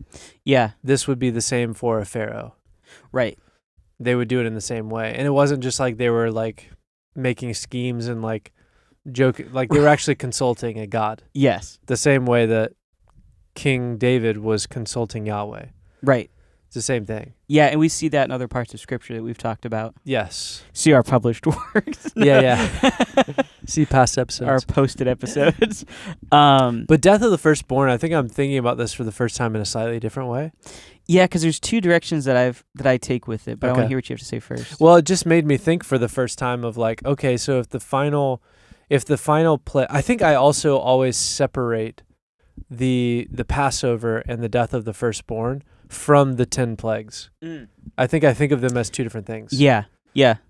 Yeah. This would be the same for a pharaoh. Right. They would do it in the same way. And it wasn't just like they were like making schemes and like joking, like they were actually consulting a god. Yes. The same way that King David was consulting Yahweh. Right. It's the same thing. Yeah, and we see that in other parts of Scripture that we've talked about. Yes. See our published works. Yeah. See past episodes. Our posted episodes. But death of the firstborn, I think I'm thinking about this for the first time in a slightly different way. Yeah, because there's two directions that I take with it, but I want to hear what you have to say first. Well, it just made me think for the first time of like, okay, so if the final play, I think I also always separate the Passover and the death of the firstborn from the 10 plagues. I think of them as two different things. Yeah.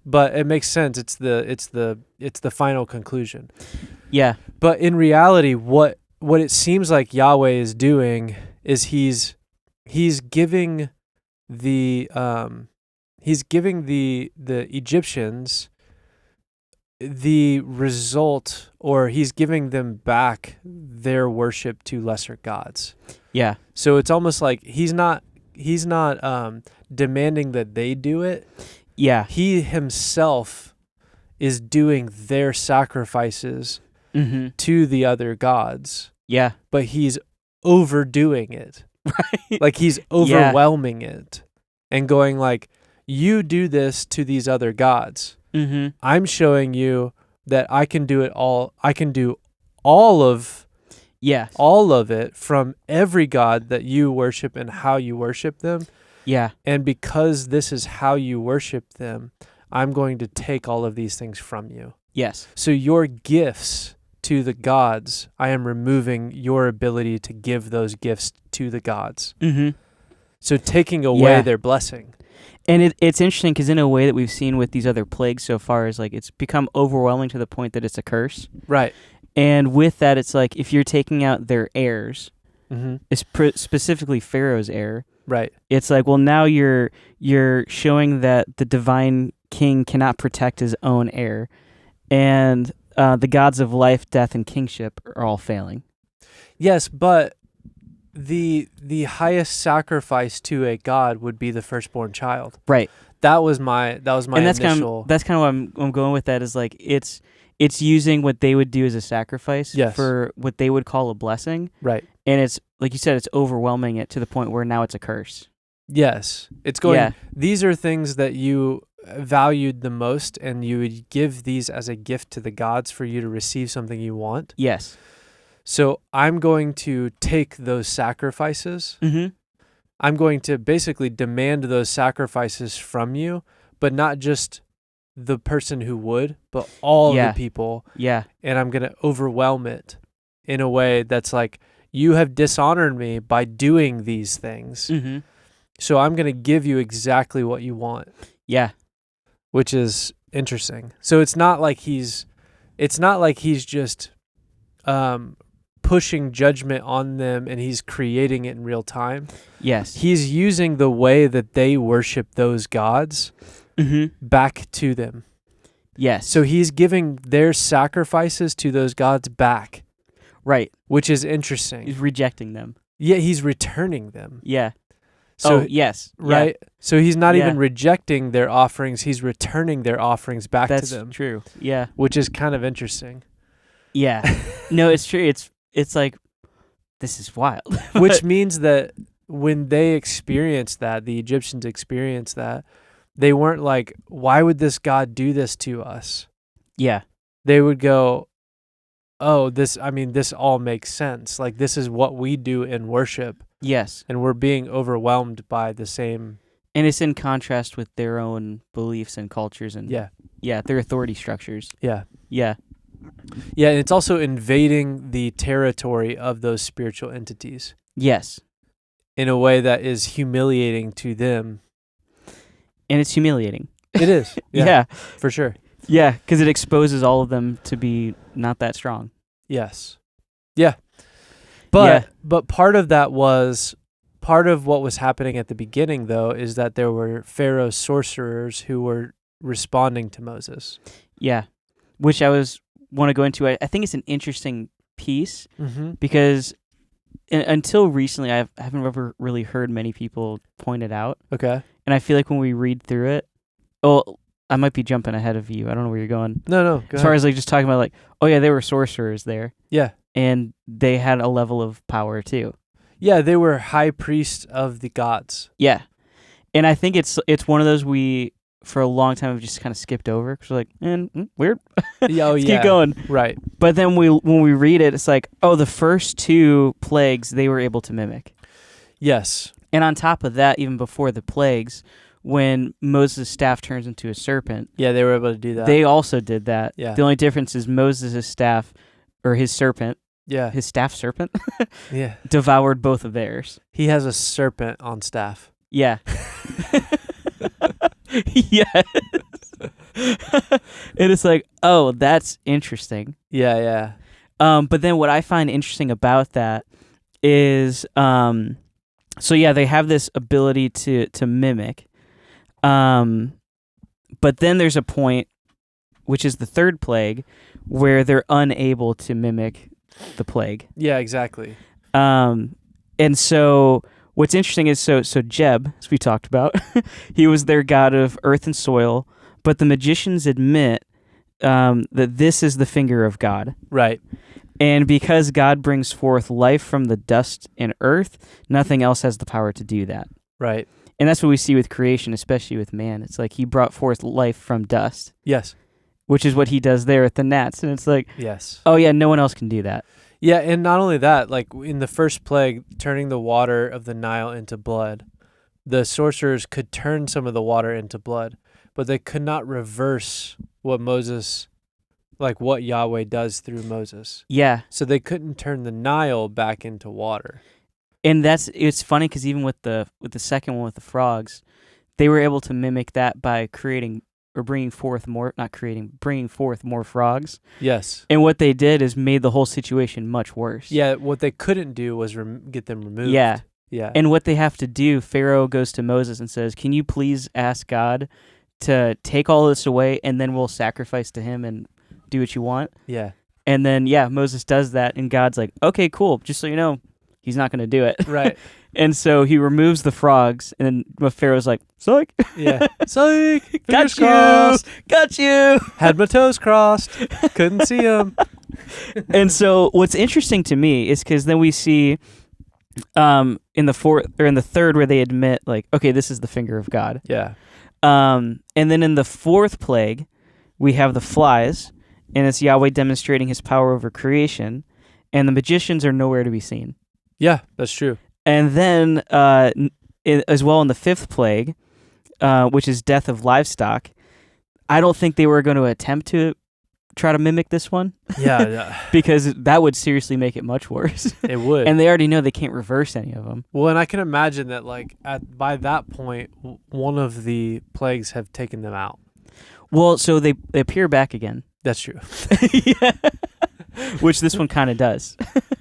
But it makes sense. It's the final conclusion. Yeah. But in reality, what it seems like Yahweh is doing is he's giving the Egyptians the result, or he's giving them back their worship to lesser gods. Yeah. So it's almost like he's not demanding that they do it. Yeah. He himself is doing their sacrifices to the other gods. Yeah. But he's overdoing it. Right. Like he's overwhelming it and going like, you do this to these other gods. I'm showing you that I can do it all. I can do all of it from every god that you worship and how you worship them. Yeah. And because this is how you worship them, I'm going to take all of these things from you. Yes. So your gifts to the gods, I am removing your ability to give those gifts to the gods. So taking away their blessing. And it's interesting because in a way that we've seen with these other plagues so far is like it's become overwhelming to the point that it's a curse. Right. And with that, it's like if you're taking out their heirs, specifically Pharaoh's heir, right? It's like, well, now you're showing that the divine king cannot protect his own heir, and the gods of life, death, and kingship are all failing. Yes, but the highest sacrifice to a god would be the firstborn child. Right. That was my and that's initial. That's kind of what I'm going with. That is like it's using what they would do as a sacrifice for what they would call a blessing. Right. And it's like you said, it's overwhelming it to the point where now it's a curse. Yes, it's going. Yeah. These are things that you valued the most, and you would give these as a gift to the gods for you to receive something you want. Yes. So I'm going to take those sacrifices. I'm going to basically demand those sacrifices from you, but not just the person who would, but all the people. Yeah. And I'm going to overwhelm it in a way that's like, you have dishonored me by doing these things. So I'm going to give you exactly what you want. Yeah. Which is interesting. So it's not like he's just pushing judgment on them and he's creating it in real time. Yes. He's using the way that they worship those gods back to them. Yes. So he's giving their sacrifices to those gods back, right. which is interesting. He's rejecting them. Yeah, he's returning them. Yeah. So yes. right. So he's not Yeah. even rejecting their offerings, he's returning their offerings back That's to them. true. Yeah. Which is kind of interesting. Yeah. No, it's true. It's like, this is wild. Which means that when they experienced that, the Egyptians experienced that, they weren't like, why would this God do this to us? Yeah. They would go, oh, this all makes sense. Like, this is what we do in worship, Yes. and we're being overwhelmed by the same. And it's in contrast with their own beliefs and cultures and their authority structures. Yeah. Yeah. Yeah, and it's also invading the territory of those spiritual entities Yes. in a way that is humiliating to them. And it's humiliating. It is. Yeah. For sure. Yeah, because it exposes all of them to be not that strong. Yes. Yeah. But part of what was happening at the beginning, though, is that there were Pharaoh's sorcerers who were responding to Moses. Yeah, which I want to go into. I think it's an interesting piece because until recently, I haven't ever really heard many people point it out. Okay. And I feel like when we read through it, I might be jumping ahead of you. I don't know where you're going. No, go as far ahead. as like just talking about like, oh yeah, they were sorcerers there. Yeah. And they had a level of power too. Yeah, they were high priests of the gods. Yeah. And I think it's one of those we, for a long time, have just kind of skipped over because we're like, weird. Yeah, Let's keep going. Right. But then when we read it, it's like, oh, the first two plagues they were able to mimic. Yes. And on top of that, even before the plagues, when Moses' staff turns into a serpent, Yeah, they were able to do that. they also did that. Yeah. The only difference is Moses' staff, or his serpent, Yeah. his staff serpent, Yeah. devoured both of theirs. He has a serpent on staff. Yeah. Yes. And it's like, oh, that's interesting. Yeah. But then what I find interesting about that is, they have this ability to mimic. But then there's a point, which is the third plague, where they're unable to mimic the plague. Yeah, exactly. And so what's interesting is so Jeb, as we talked about, he was their god of earth and soil, but the magicians admit that this is the finger of God. Right. And because God brings forth life from the dust and earth, nothing else has the power to do that. Right. And that's what we see with creation, especially with man. It's like he brought forth life from dust, Yes. which is what he does there with the gnats. And it's like, Yes. oh yeah, no one else can do that. Yeah, and not only that, like in the first plague, turning the water of the Nile into blood, the sorcerers could turn some of the water into blood, but they could not reverse what Yahweh does through Moses. Yeah. So they couldn't turn the Nile back into water. And it's funny because even with the second one with the frogs, they were able to mimic that by bringing forth more frogs. Yes. And what they did is made the whole situation much worse. Yeah, what they couldn't do was get them removed. Yeah. Yeah. And what they have to do, Pharaoh goes to Moses and says, "Can you please ask God to take all this away, and then we'll sacrifice to him and do what you want?" Yeah. And then, Moses does that, and God's like, "Okay, cool. Just so you know, he's not going to do it." Right. And so he removes the frogs, and Pharaoh's like, "Psych." Yeah. Psych. Got Fingers you. crossed. Got you. Had my toes crossed. Couldn't see them. And so what's interesting to me is because then we see in the third where they admit, like, okay, this is the finger of God. Yeah. And then in the fourth plague, we have the flies, and it's Yahweh demonstrating his power over creation, and the magicians are nowhere to be seen. Yeah, that's true. And then as well in the fifth plague, which is death of livestock, I don't think they were going to attempt to try to mimic this one. Yeah. Because that would seriously make it much worse. It would. And they already know they can't reverse any of them. Well, and I can imagine that, like, by that point, one of the plagues have taken them out. Well, so they appear back again. That's true. Yeah. Which this one kind of does.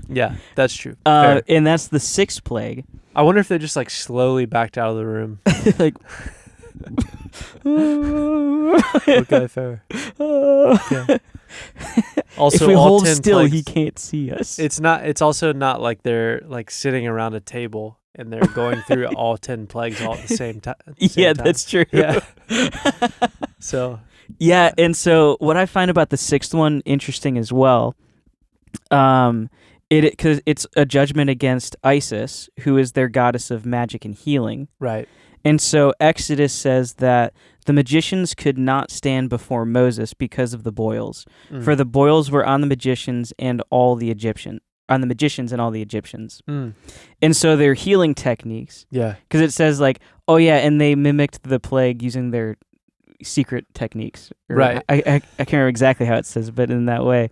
Yeah, that's true. Fair. And that's the sixth plague. I wonder if they just, like, slowly backed out of the room. Like, Okay, fair. Okay. Also, if we all hold 10 still, plagues, he can't see us. it's not. It's also not like they're like sitting around a table and they're going through all 10 plagues all at the same time. Yeah, that's true. Yeah. So. Yeah, and so what I find about the sixth one interesting as well, because it's a judgment against Isis, who is their goddess of magic and healing. Right. And so Exodus says that the magicians could not stand before Moses because of the boils, for the boils were on the magicians and all the Egyptians. Mm. And so their healing techniques, Yeah. because it says like, oh yeah, and they mimicked the plague using their secret techniques. Right. I can't remember exactly how it says, but in that way.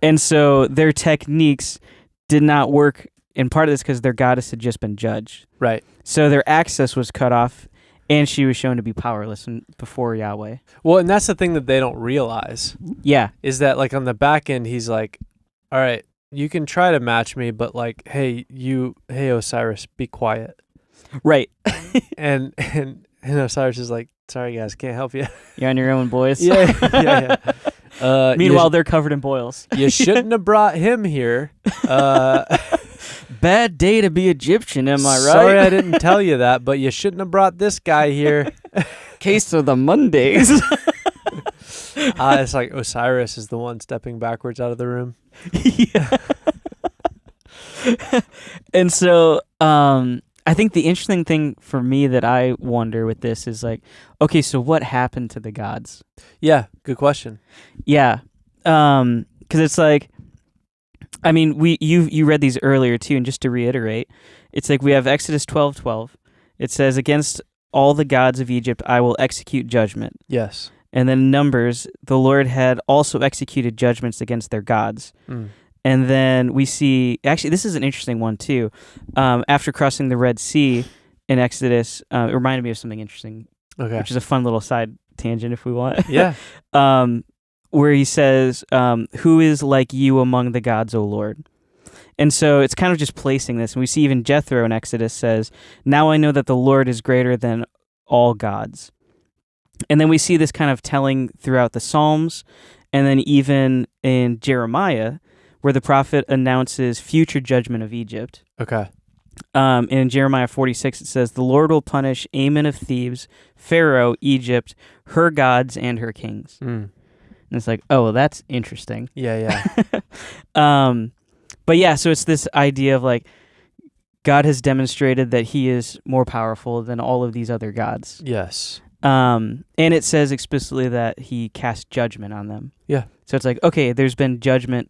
And so their techniques did not work, in part of this because their goddess had just been judged. Right. So their access was cut off, and she was shown to be powerless before Yahweh. Well, and that's the thing that they don't realize Yeah. is that like on the back end, he's like, all right, you can try to match me, but like, hey Osiris, be quiet. Right. And Osiris is like, sorry guys, can't help you. You're on your own, boys. Yeah. Meanwhile, they're covered in boils. You shouldn't have brought him here. Bad day to be Egyptian, am I right? Sorry I didn't tell you that, but you shouldn't have brought this guy here. Case of the Mondays. It's like Osiris is the one stepping backwards out of the room. Yeah. And so I think the interesting thing for me that I wonder with this is like, okay, so what happened to the gods? Yeah, good question. Yeah. Because it's like, I mean, you read these earlier too, and just to reiterate, it's like we have Exodus 12:12. It says, against all the gods of Egypt I will execute judgment. Yes. And then Numbers, the Lord had also executed judgments against their gods. Mm. And then we see, actually, this is an interesting one too. After crossing the Red Sea in Exodus, it reminded me of something interesting, Okay. which is a fun little side tangent if we want. Yeah. Where he says, who is like you among the gods, O Lord? And so it's kind of just placing this. And we see even Jethro in Exodus says, now I know that the Lord is greater than all gods. And then we see this kind of telling throughout the Psalms, and then even in Jeremiah, where the prophet announces future judgment of Egypt. Okay. In Jeremiah 46, it says, the Lord will punish Ammon of Thebes, Pharaoh, Egypt, her gods, and her kings. Mm. And it's like, oh, well, that's interesting. Yeah. But yeah, so it's this idea of like, God has demonstrated that he is more powerful than all of these other gods. Yes. And it says explicitly that he cast judgment on them. Yeah. So it's like, okay, there's been judgment.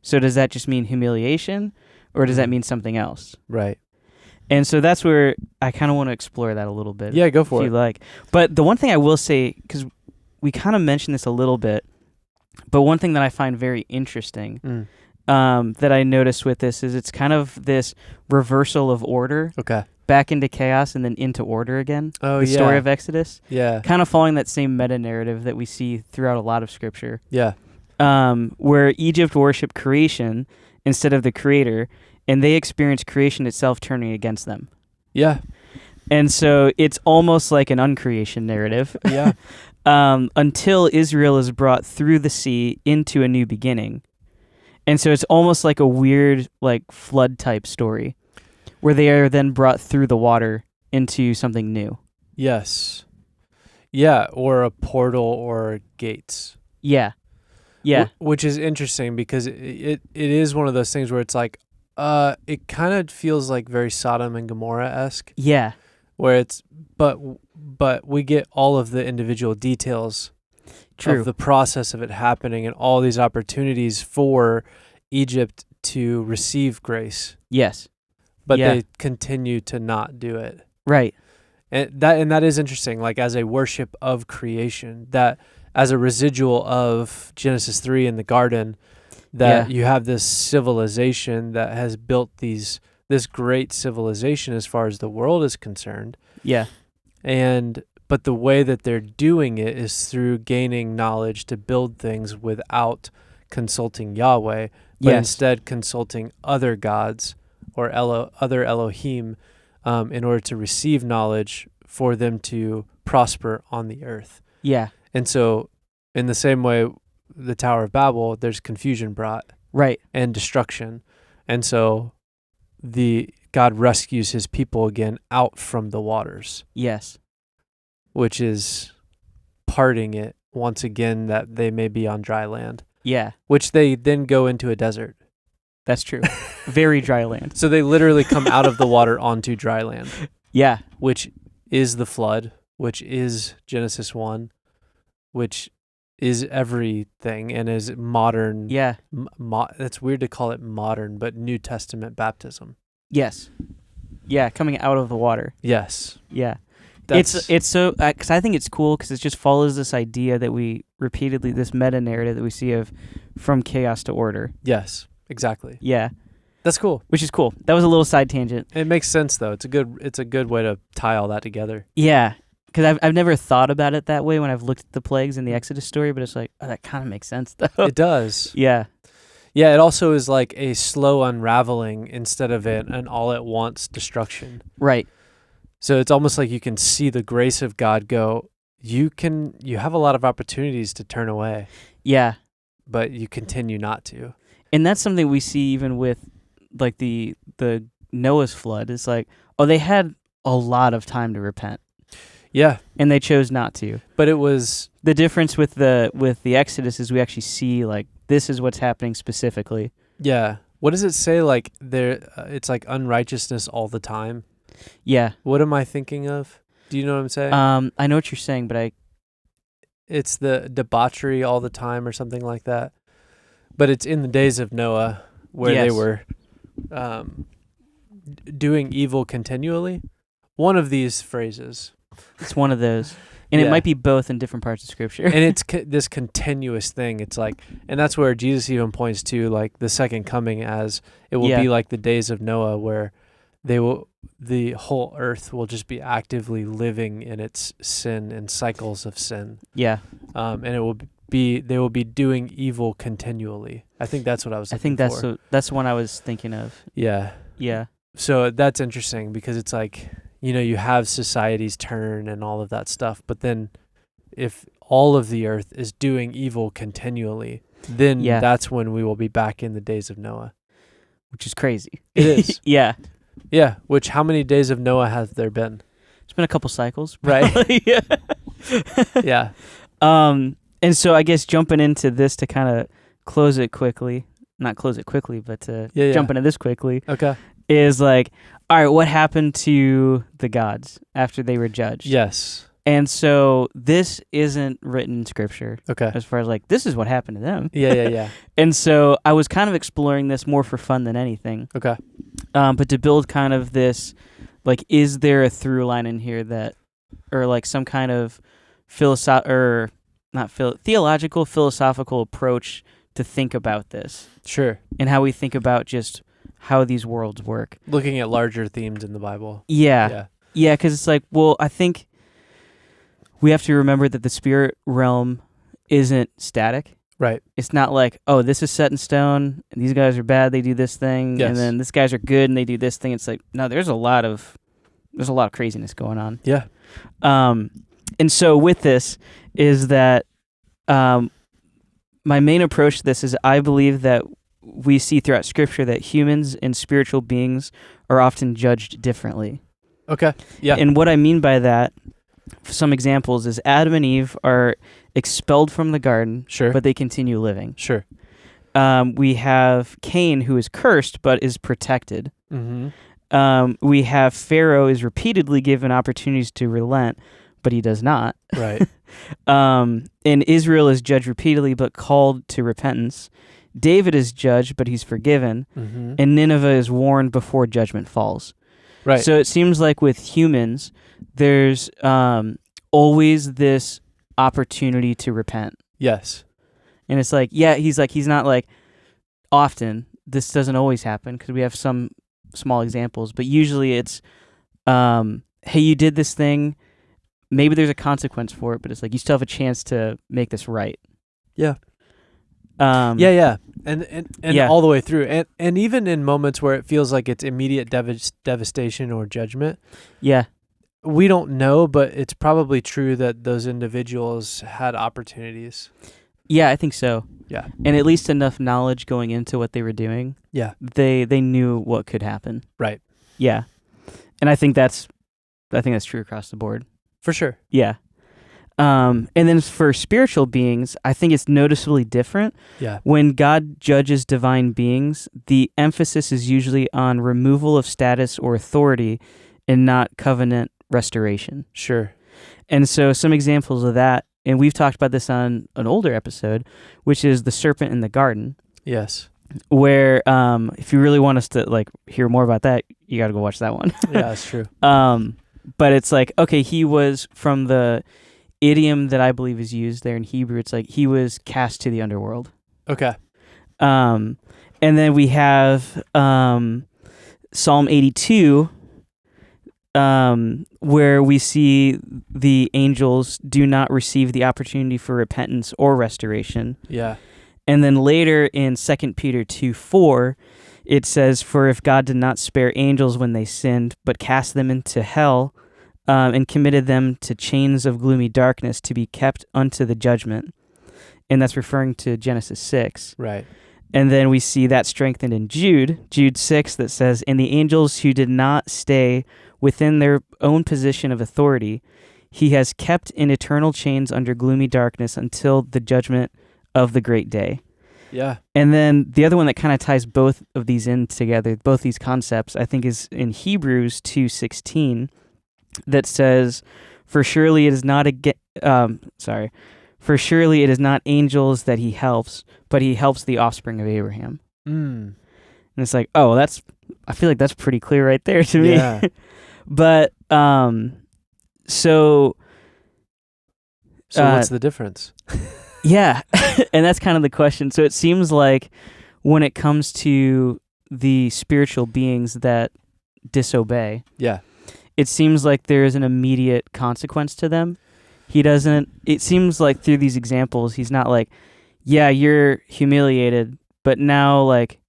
So does that just mean humiliation, or does that mean something else? Right. And so that's where I kind of want to explore that a little bit. Yeah, go for if it. you like. But the one thing I will say, because we kind of mentioned this a little bit, but one thing that I find very interesting that I noticed with this is it's kind of this reversal of order. Okay. Back into chaos and then into order again. Oh, the story of Exodus. Yeah. Kind of following that same meta-narrative that we see throughout a lot of scripture. Yeah. Where Egypt worshiped creation instead of the creator, and they experienced creation itself turning against them. Yeah. And so it's almost like an uncreation narrative. Yeah. Until Israel is brought through the sea into a new beginning. And so it's almost like a weird like flood type story where they are then brought through the water into something new. Yes. Yeah, or a portal or gates. Yeah. Yeah. Which is interesting because it is one of those things where it's like, it kind of feels like very Sodom and Gomorrah-esque. Yeah. Where it's, but we get all of the individual details True. of the process of it happening and all these opportunities for Egypt to receive grace. Yes. But Yeah. they continue to not do it. Right. And that is interesting, like as a worship of creation, that as a residual of Genesis 3 in the garden, that you have this civilization that has built this great civilization as far as the world is concerned. Yeah. But the way that they're doing it is through gaining knowledge to build things without consulting Yahweh, but instead consulting other gods or other Elohim in order to receive knowledge for them to prosper on the earth. Yeah. And so in the same way, the Tower of Babel, there's confusion brought Right. and destruction. And so God rescues his people again out from the waters, Yes. which is parting it once again that they may be on dry land, Yeah. which they then go into a desert. That's true. Very dry land. So they literally come out of the water onto dry land, Yeah. which is the flood, which is Genesis 1, which is everything and is modern. Yeah. It's weird to call it modern, but New Testament baptism. Yes. Yeah. Coming out of the water. Yes. Yeah. That's, It's so, because I think it's cool because it just follows this idea that we repeatedly, this meta narrative that we see of from chaos to order. yes, exactly. Yeah. That's cool. Which is cool. That was a little side tangent. It makes sense though. It's a good way to tie all that together. Yeah. Because I've never thought about it that way when I've looked at the plagues in the Exodus story, but it's like, oh, that kind of makes sense though. It does. Yeah. Yeah, it also is like a slow unraveling instead of an all at once destruction. Right. So it's almost like you can see the grace of God go, you have a lot of opportunities to turn away, Yeah. but you continue not to. And that's something we see even with like the Noah's flood. It's like, oh, they had a lot of time to repent. Yeah. And they chose not to. But it was The difference with the Exodus is we actually see like this is what's happening specifically. yeah. What does it say? Like it's like unrighteousness all the time. Yeah. What am I thinking of? Do you know what I'm saying? I know what you're saying, but It's the debauchery all the time or something like that. But it's in the days of Noah where they Yes. were doing evil continually. One of these phrases. it's one of those. And Yeah. it might be both in different parts of Scripture. And it's this continuous thing. It's like, and that's where Jesus even points to like the second coming as it will Yeah. be like the days of Noah where the whole earth will just be actively living in its sin and cycles of sin. Yeah. And they will be doing evil continually. I think that's what I was I looking think for. that's the one I was thinking of. Yeah. Yeah. So that's interesting because it's like, you have societies turn and all of that stuff. But then if all of the earth is doing evil continually, then Yeah. that's when we will be back in the days of Noah. Which is crazy. It is. Yeah. Yeah. Which, how many days of Noah have there been? It's been a couple cycles. Right. probably. Yeah. Yeah. And so I guess jumping into this to kind of close it quickly, not close it quickly, but to Yeah, yeah. jump into this quickly, Okay. is like, all right, what happened to the gods after they were judged? Yes. And so this isn't written in Scripture Okay. as far as like, this is what happened to them. Yeah. And so I was kind of exploring this more for fun than anything. Okay. But to build kind of this, like, is there a through line in here that, or like some kind of theological, philosophical approach to think about this Sure. and how we think about just how these worlds work. Looking at larger themes in the Bible. Yeah, because it's like, well, I think we have to remember that the spirit realm isn't static. Right. It's not like, oh, this is set in stone, and these guys are bad, they do this thing, Yes. and then these guys are good and they do this thing. It's like, no, there's a lot of craziness going on. Yeah. And so with this is that my main approach to this is I believe that we see throughout Scripture that humans and spiritual beings are often judged differently. Okay. Yeah. And what I mean by that, some examples, is Adam and Eve are expelled from the garden, Sure. but they continue living. Sure. We have Cain, who is cursed but is protected. Mm-hmm. We have Pharaoh is repeatedly given opportunities to relent, but he does not. Right. And Israel is judged repeatedly but called to repentance. David is judged, but he's forgiven. Mm-hmm. And Nineveh is warned before judgment falls. Right. So it seems like with humans, there's always this opportunity to repent. Yes. And it's like, yeah, he's not like often. This doesn't always happen because we have some small examples, but usually it's, hey, you did this thing. Maybe there's a consequence for it, but it's like you still have a chance to make this right. Yeah. And Yeah. all the way through, and even in moments where it feels like it's immediate devastation or judgment, Yeah. we don't know, but it's probably true that those individuals had opportunities. Yeah, I think so. Yeah. And at least enough knowledge going into what they were doing. Yeah. They knew what could happen. Right. Yeah. And I think that's true across the board. For sure. Yeah. And then for spiritual beings, I think it's noticeably different. Yeah. When God judges divine beings, the emphasis is usually on removal of status or authority and not covenant restoration. Sure. And so some examples of that, and we've talked about this on an older episode, which is the serpent in the garden, Yes. where if you really want us to like hear more about that, you got to go watch that one. Yeah, that's true. But it's like, okay, he was, from the idiom that I believe is used there in Hebrew, it's like he was cast to the underworld. Okay. And then we have Psalm 82, where we see the angels do not receive the opportunity for repentance or restoration. Yeah. And then later in 2 Peter 2:4, it says, "For if God did not spare angels when they sinned, but cast them into hell, and committed them to chains of gloomy darkness to be kept unto the judgment." And that's referring to Genesis 6. Right. And then we see that strengthened in Jude 6, that says, "And the angels who did not stay within their own position of authority, he has kept in eternal chains under gloomy darkness until the judgment of the great day." Yeah. And then the other one that kind of ties both of these in together, both these concepts, I think is in Hebrews 2:16, that says, For surely it is not angels that he helps, but he helps the offspring of Abraham." Mm. And it's like, oh, I feel like that's pretty clear right there to me. Yeah. But so what's the difference? yeah, and that's kind of the question. So it seems like when it comes to the spiritual beings that disobey, Yeah. it seems like there is an immediate consequence to them. It seems like through these examples, he's not like, yeah, you're humiliated, but now like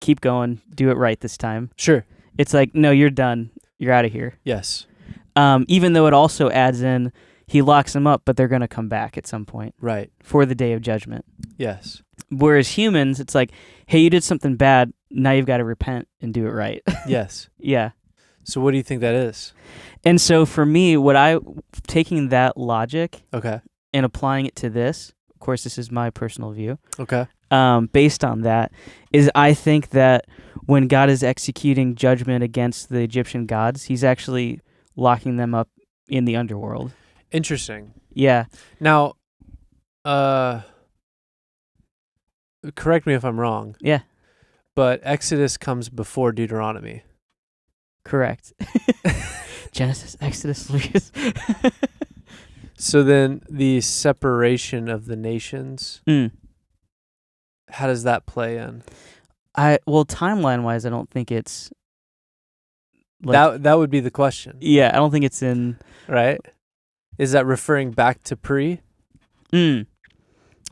keep going, do it right this time. Sure. It's like, no, you're done. You're out of here. Yes. Even though it also adds in, he locks them up, but they're going to come back at some point. Right. For the day of judgment. Yes. Whereas humans, it's like, hey, you did something bad. Now you've got to repent and do it right. Yes. Yeah. So what do you think that is? And so for me, taking that logic Okay. and applying it to this, of course, this is my personal view. Okay. Based on that, is I think that when God is executing judgment against the Egyptian gods, he's actually locking them up in the underworld. Interesting. Yeah. Now, correct me if I'm wrong. Yeah. But Exodus comes before Deuteronomy. Correct. Genesis, Exodus, Leviticus. So then the separation of the nations, how does that play in? Timeline-wise, I don't think it's like, that would be the question. Yeah, I don't think it's in. Right? Is that referring back to pre? Wait,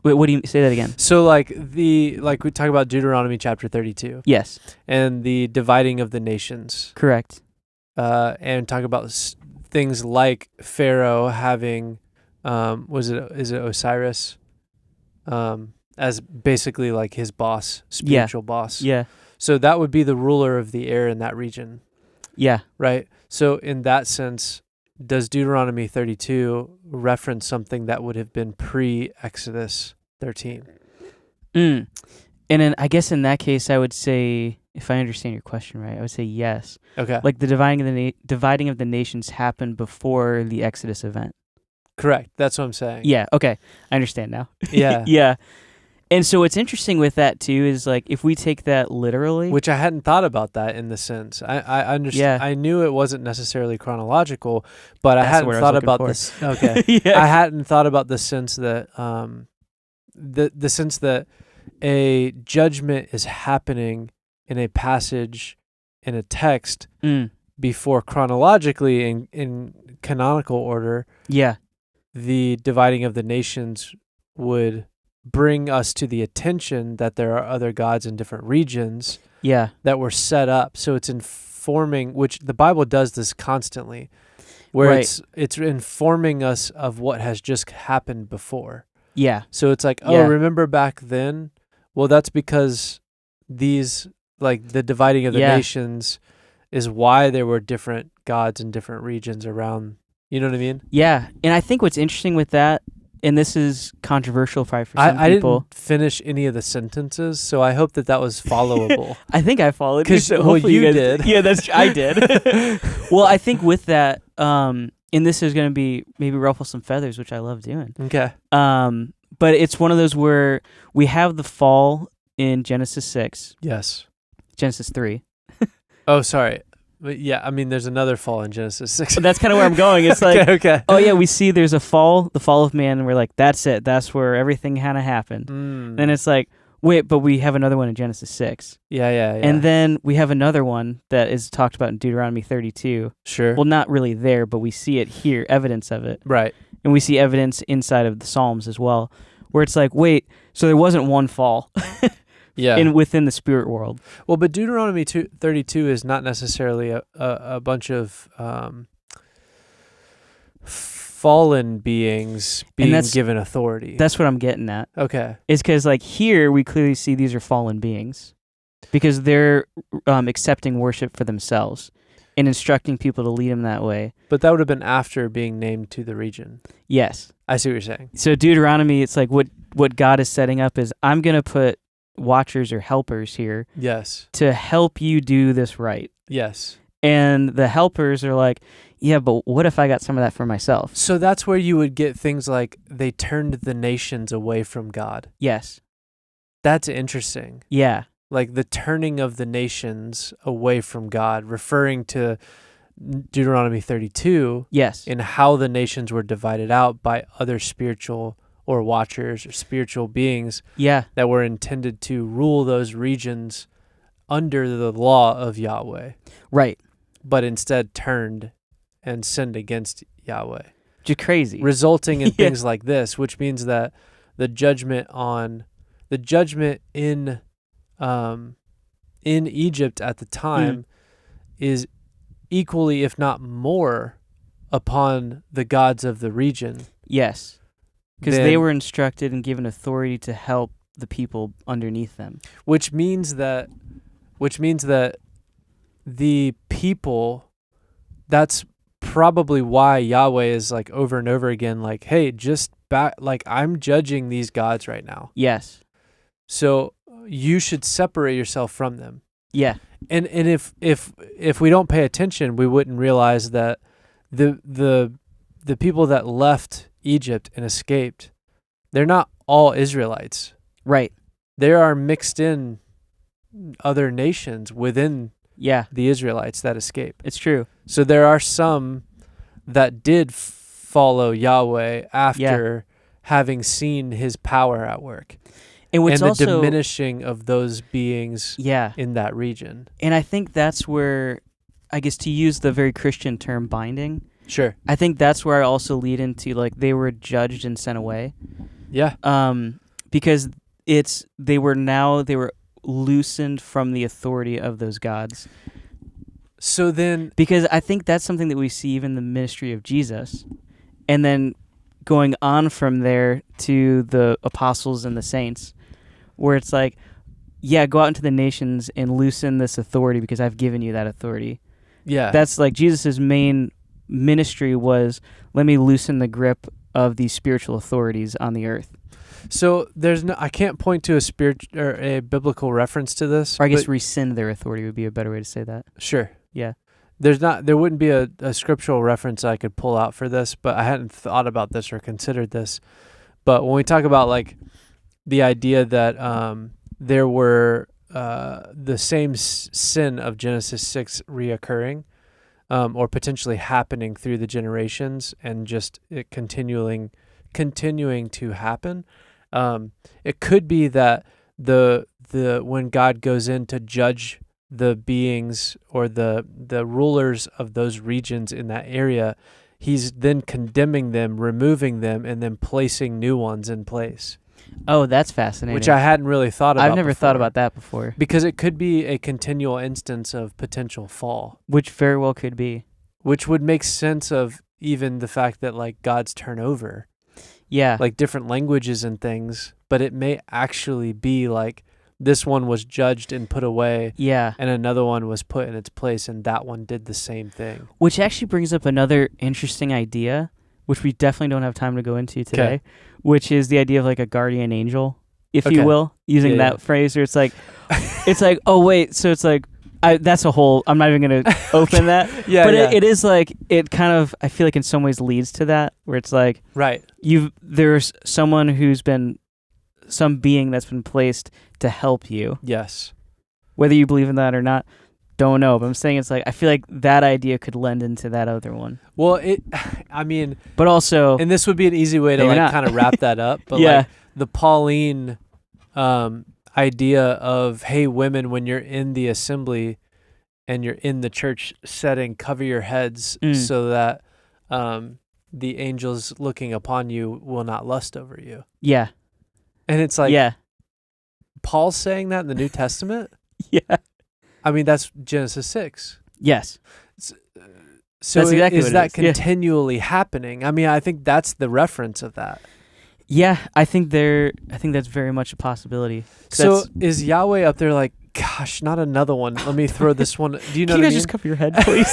what do you say that again? So like we talk about Deuteronomy chapter 32. Yes. And the dividing of the nations. Correct. And talk about things like Pharaoh having is it Osiris as basically like his boss, spiritual boss. Yeah. So that would be the ruler of the air in that region. Yeah. Right? So in that sense, does Deuteronomy 32 reference something that would have been pre-Exodus 13? And then I guess in that case, I would say, if I understand your question right, I would say yes. Okay. Like the dividing of the nations happened before the Exodus event. Correct. That's what I'm saying. Yeah. Okay. I understand now. Yeah. Yeah. And so what's interesting with that too is like if we take that literally, which I hadn't thought about that in the sense. I understand. Yeah. I knew it wasn't necessarily chronological, but I hadn't thought about this. Okay. Yeah. I hadn't thought about the sense that the sense that a judgment is happening in a passage in a text before chronologically in canonical order. Yeah. The dividing of the nations would bring us to the attention that there are other gods in different regions that were set up. So it's informing, which the Bible does this constantly. where Right. it's informing us of what has just happened before. Yeah. So it's like, oh, Yeah. remember back then? Well, that's because these, like the dividing of the Yeah. nations is why there were different gods in different regions around. You know what I mean? Yeah. And I think what's interesting with that, and this is controversial probably for some I people. didn't finish any of the sentences, so I hope that was followable. I think I followed you. 'Cause, So well, hopefully you guys did. Yeah, I did. Well, I think with that, and this is going to be maybe ruffle some feathers, which I love doing. Okay. But it's one of those where we have the fall in Genesis 6, Yes. Genesis 3. Oh, sorry. But yeah, I mean, there's another fall in Genesis 6. But that's kind of where I'm going. It's like, okay. oh yeah, we see there's a fall, the fall of man, and we're like, that's it. That's where everything kind of happened. Then it's like, wait, but we have another one in Genesis 6. Yeah. And then we have another one that is talked about in Deuteronomy 32. Sure. Well, not really there, but we see it here, evidence of it. Right. And we see evidence inside of the Psalms as well, where it's like, wait, so there wasn't one fall Yeah. within the spirit world. Well, but Deuteronomy 32 is not necessarily a bunch of fallen beings being given authority. That's what I'm getting at. Okay. Is because like here we clearly see these are fallen beings because they're accepting worship for themselves and instructing people to lead them that way. But that would have been after being named to the region. Yes. I see what you're saying. So Deuteronomy, it's like what God is setting up is I'm going to put watchers or helpers here Yes. to help you do this right. Yes. And the helpers are like, yeah, but what if I got some of that for myself? So that's where you would get things like they turned the nations away from God. Yes. That's interesting. Yeah. Like the turning of the nations away from God, referring to Deuteronomy 32 Yes. and how the nations were divided out by other spiritual or watchers or spiritual beings Yeah. that were intended to rule those regions under the law of Yahweh, Right. but instead turned and sinned against Yahweh, Just crazy. resulting in Yeah. things like this, which means that the judgment in Egypt at the time is equally, if not more, upon the gods of the region. Yes. Because they than- were instructed and given authority to help the people underneath them. which means that the people, that's probably why Yahweh is like over and over again like, hey, just back, like I'm judging these gods right now, Yes. so you should separate yourself from them. Yeah. And if we don't pay attention, we wouldn't realize that the people that left Egypt and escaped, they're not all Israelites. Right. There are mixed in other nations within Yeah. the Israelites that escape. It's true. So there are some that did follow Yahweh after having seen his power at work, And what's and the also diminishing of those beings yeah. in that region. And I think that's where, I guess to use the very Christian term binding, Sure. I think that's where I also lead into like they were judged and sent away. Yeah. Because they were loosened from the authority of those gods. So then, Because I think that's something that we see even in the ministry of Jesus. And then going on from there to the apostles and the saints, where it's like, yeah, go out into the nations and loosen this authority because I've given you that authority. yeah. That's like Jesus' main ministry was, let me loosen the grip of these spiritual authorities on the earth. So I can't point to a or a biblical reference to this. Or I guess but rescind their authority would be a better way to say that. sure. Yeah. There wouldn't be a scriptural reference I could pull out for this, but I hadn't thought about this or considered this. But when we talk about like the idea that there were the same sin of Genesis 6 reoccurring, or potentially happening through the generations and just it continuing to happen, it could be that the when God goes in to judge the beings or the rulers of those regions in that area, he's then condemning them, removing them, and then placing new ones in place. Oh, that's fascinating. Which I hadn't really thought about. I've never thought about that before. Because it could be a continual instance of potential fall. Which very well could be. which would make sense of even the fact that like gods turn over, Yeah. like different languages and things, but it may actually be like this one was judged and put away Yeah. and another one was put in its place and that one did the same thing. Which actually brings up another interesting idea, which we definitely don't have time to go into today, which is the idea of like a guardian angel, if you Okay. will, using that phrase where it's like, oh wait, so it's like, that's a whole, I'm not even going to open that. Yeah, But yeah. it is like, it kind of, I feel like in some ways leads to that, where it's like, Right. there's someone who's been, some being that's been placed to help you. Yes. Whether you believe in that or not, don't know. But I'm saying it's like, I feel like that idea could lend into that other one. Well, I mean, But also, and this would be an easy way to Maybe like not. kind of wrap that up. But Yeah. like the Pauline idea of, hey, women, when you're in the assembly and you're in the church setting, cover your heads so that the angels looking upon you will not lust over you. yeah. And it's like, Yeah. Paul's saying that in the New Testament? Yeah. I mean, that's Genesis 6. Yes. So That's exactly is what it that is. Yeah. continually happening? I mean, I think that's the reference of that. Yeah, I think that's very much a possibility. So is Yahweh up there like, gosh, not another one. Let me throw this one. Do you know Can you what I guys mean? just cover your head, please?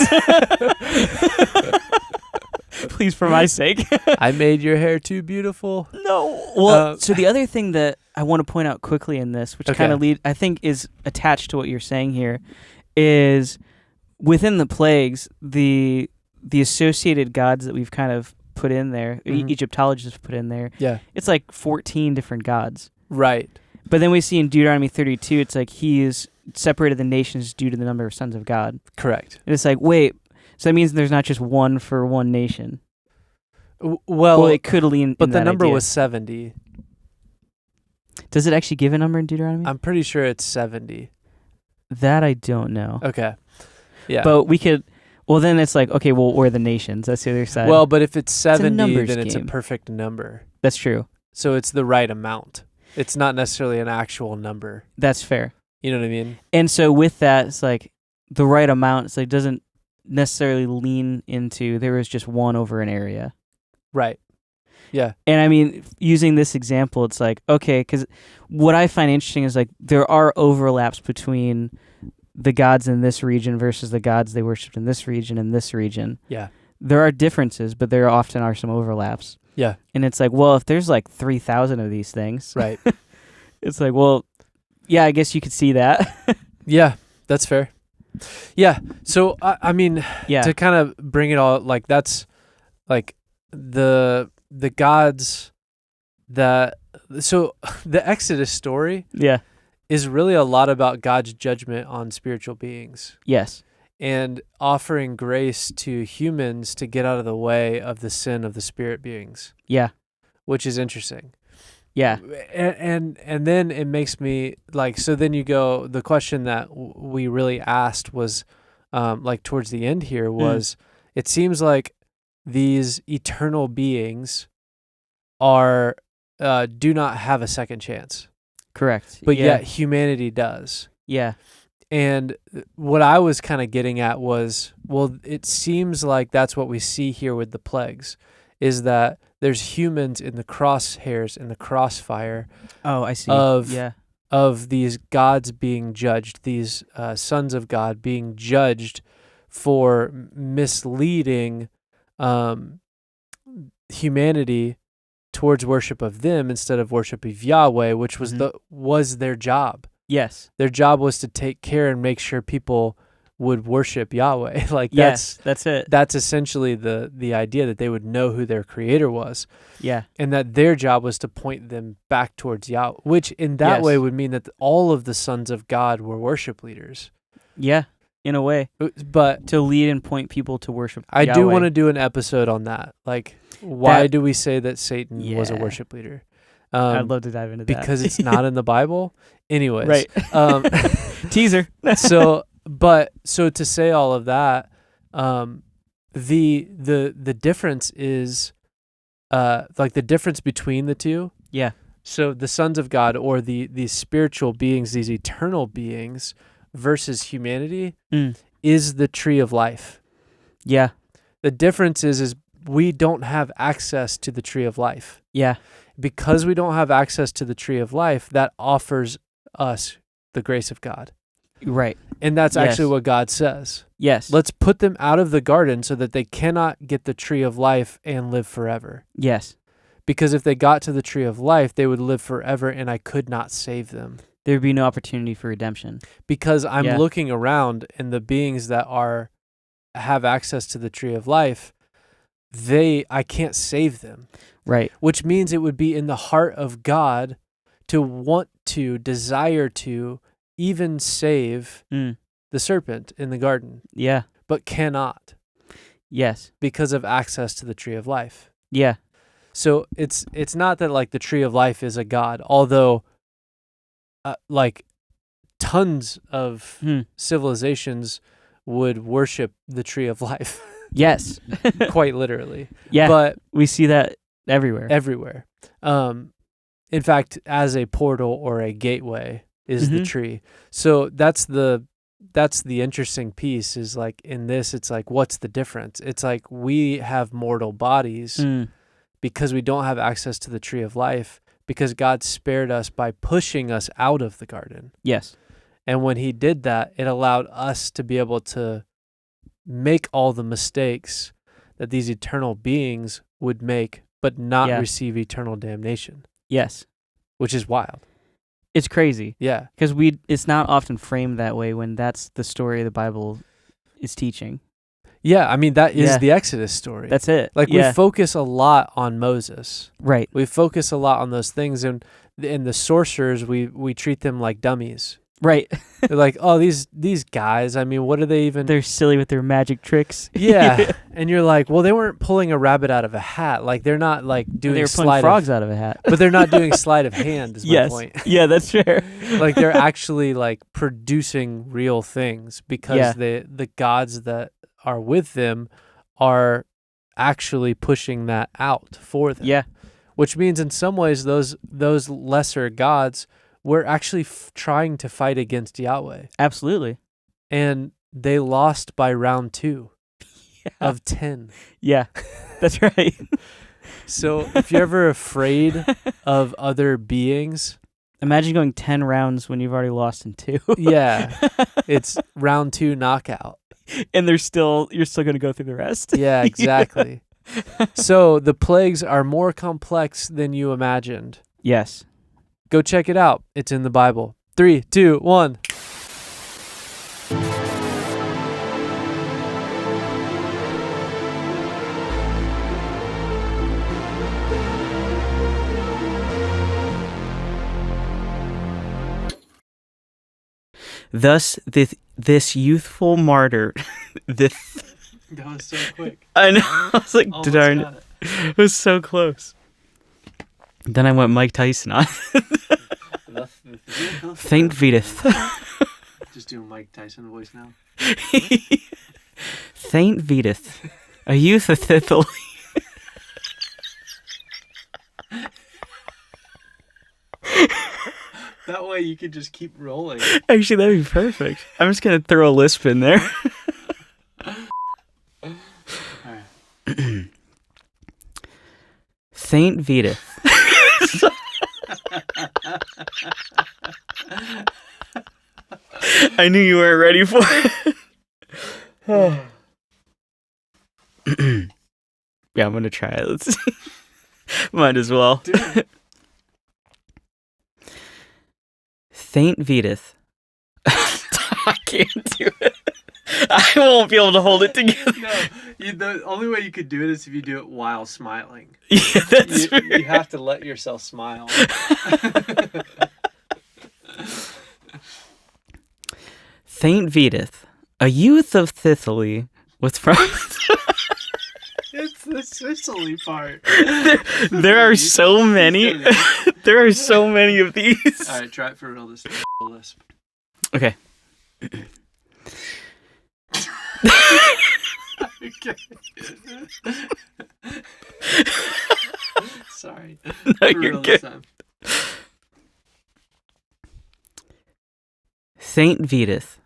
Please, for my sake. I made your hair too beautiful. No. Well, so the other thing that I want to point out quickly in this, which Okay. kind of I think is attached to what you're saying here, is within the plagues, the associated gods that we've kind of put in there, Mhm. Egyptologists put in there, Yeah. it's like 14 different gods. Right. But then we see in Deuteronomy 32, it's like he is separated the nations due to the number of sons of God. Correct. And it's like, wait, so that means there's not just one for one nation. Well, It could lean but in the that number idea. was 70. Does it actually give a number in Deuteronomy? I'm pretty sure it's 70. That I don't know. Okay. Yeah. But we could, well, then it's like, okay, well, we're the nations. That's the other side. well, but if it's 70, numbers then it's a game. perfect number. That's true. So it's the right amount. It's not necessarily an actual number. That's fair. You know what I mean? And so with that, it's like the right amount. It's like doesn't necessarily lean into there was just one over an area. Right. Yeah. And I mean, using this example, it's like, okay, because what I find interesting is like there are overlaps between the gods in this region versus the gods they worshipped in this region and this region. Yeah. There are differences, but there often are some overlaps. Yeah. And it's like, well, if there's like 3,000 of these things, Right. it's like, well, yeah, I guess you could see that. Yeah. That's fair. Yeah. So, I mean, Yeah. to kind of bring it all, like that's like the gods that, so the Exodus story Yeah. is really a lot about God's judgment on spiritual beings Yes. and offering grace to humans to get out of the way of the sin of the spirit beings, Yeah. which is interesting. Yeah. And then it makes me like, so then you go, the question that we really asked was like towards the end here was, it seems like these eternal beings are do not have a second chance, Correct. but yeah. yet humanity does. Yeah. And what I was kind of getting at was, well, it seems like that's what we see here with the plagues, is that there's humans in the crosshairs, in the crossfire Oh, I see. Of- yeah. of these gods being judged, these sons of God being judged for misleading humanity towards worship of them instead of worship of Yahweh, which was was their job. Yes. Their job was to take care and make sure people would worship Yahweh. Like Yes. That's it. that's essentially the idea, that they would know who their creator was, Yeah. and that their job was to point them back towards Yahweh, which in that Yes. way would mean that all of the sons of God were worship leaders. Yeah. In a way, But to lead and point people to worship. I do Yahweh. want to do an episode on that. Like, why That- do we say that Satan was a Yeah. worship leader? I'd love to dive into that. Because it's not in the Bible. Anyways. Right. Teaser. So to say all of that, the difference is like the difference between the two. Yeah. So the sons of God, or these spiritual beings, these eternal beings versus humanity, is the tree of life. Yeah. The difference is we don't have access to the tree of life. Yeah. Because we don't have access to the tree of life, that offers us the grace of God. Right. And that's Yes. actually what God says. Yes. Let's put them out of the garden so that they cannot get the tree of life and live forever. Yes. Because if they got to the tree of life, they would live forever, and I could not save them. There'd be no opportunity for redemption. Because I'm Yeah. looking around, and the beings that have access to the tree of life, I can't save them. Right. Which means it would be in the heart of God to want to, desire to, even save Mm. the serpent in the garden, Yeah. but cannot Yes. because of access to the tree of life. Yeah. So it's not that like the tree of life is a god, although like tons of civilizations would worship the tree of life. Yes. Quite literally. Yeah. But we see that everywhere. everywhere. In fact, as a portal or a gateway is the tree. So that's the interesting piece is like in this, it's like, what's the difference? It's like we have mortal bodies because we don't have access to the tree of life because God spared us by pushing us out of the garden. Yes. And when he did that, it allowed us to be able to make all the mistakes that these eternal beings would make, but not receive eternal damnation. Yes. Which is wild. It's crazy. Yeah. Because it's not often framed that way when that's the story the Bible is teaching. Yeah, I mean, that is the Exodus story. That's it. Like, we focus a lot on Moses. Right. We focus a lot on those things, and the sorcerers, we treat them like dummies. Right. They're like, oh, these guys, I mean, what are they even... They're silly with their magic tricks. Yeah. And you're like, well, they weren't pulling a rabbit out of a hat. Like, they're not, like, doing They were pulling frogs out of a hat. But they're not doing sleight of hand, is my point. Yeah, that's fair. Like, they're actually, like, producing real things because the gods that are with them are actually pushing that out for them. Yeah. Which means in some ways those lesser gods were actually trying to fight against Yahweh. Absolutely. And they lost by round 2 of 10. Yeah, that's right. So if you're ever afraid of other beings... Imagine going 10 rounds when you've already lost in 2. Yeah. It's round 2 knockout. And you're still going to go through the rest. Yeah, exactly. So the plagues are more complex than you imagined. Yes. Go check it out. It's in the Bible. 3, 2, 1. Thus, this youthful martyr, That was so quick. I know. I was like, darn it. It was so close. Then I went Mike Tyson on. Thank Vedith. Just doing Mike Tyson voice now. Thank Vedith, a youth of Thithily. That way you could just keep rolling. Actually, that'd be perfect. I'm just going to throw a lisp in there. Saint Vedith. I knew you weren't ready for it. Yeah, I'm going to try it. Let's see. Might as well. Saint Vedith. I can't do it. I won't be able to hold it together. No, the only way you could do it is if you do it while smiling. Yeah, that's you have to let yourself smile. Saint Vedith, a youth of Thithily, was from... It's the Sicily part. There are so many. There are so many of these. All right, try it for real this lisp. Okay. Okay. Sorry. No, For you're real good. this time. Saint Vedith.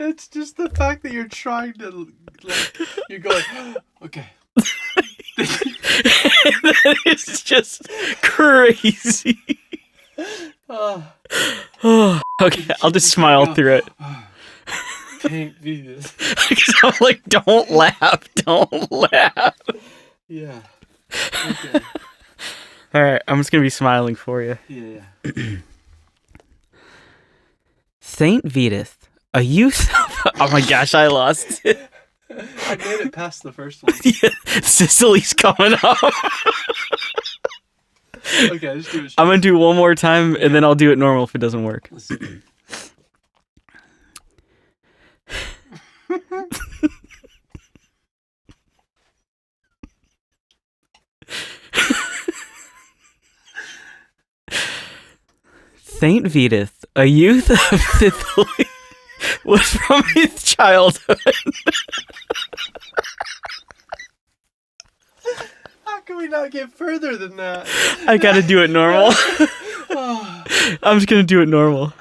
It's just the fact that you're trying to, like, you're going, okay. That is just crazy. Okay, I'll just smile through it. Can't be this. Because I'm like, don't laugh. Don't laugh. Yeah. Okay. All right, I'm just going to be smiling for you. Yeah. Saint Vitus, a youth... Oh my gosh, I lost it. I made it past the first one. Yeah, Sicily's coming up. Okay, just do it. I'm going to do one more time, and then I'll do it normal if it doesn't work. Let's see. Saint Vitus, a youth of Sicily, was from his childhood. How can we not get further than that? I gotta do it normal. I'm just gonna do it normal.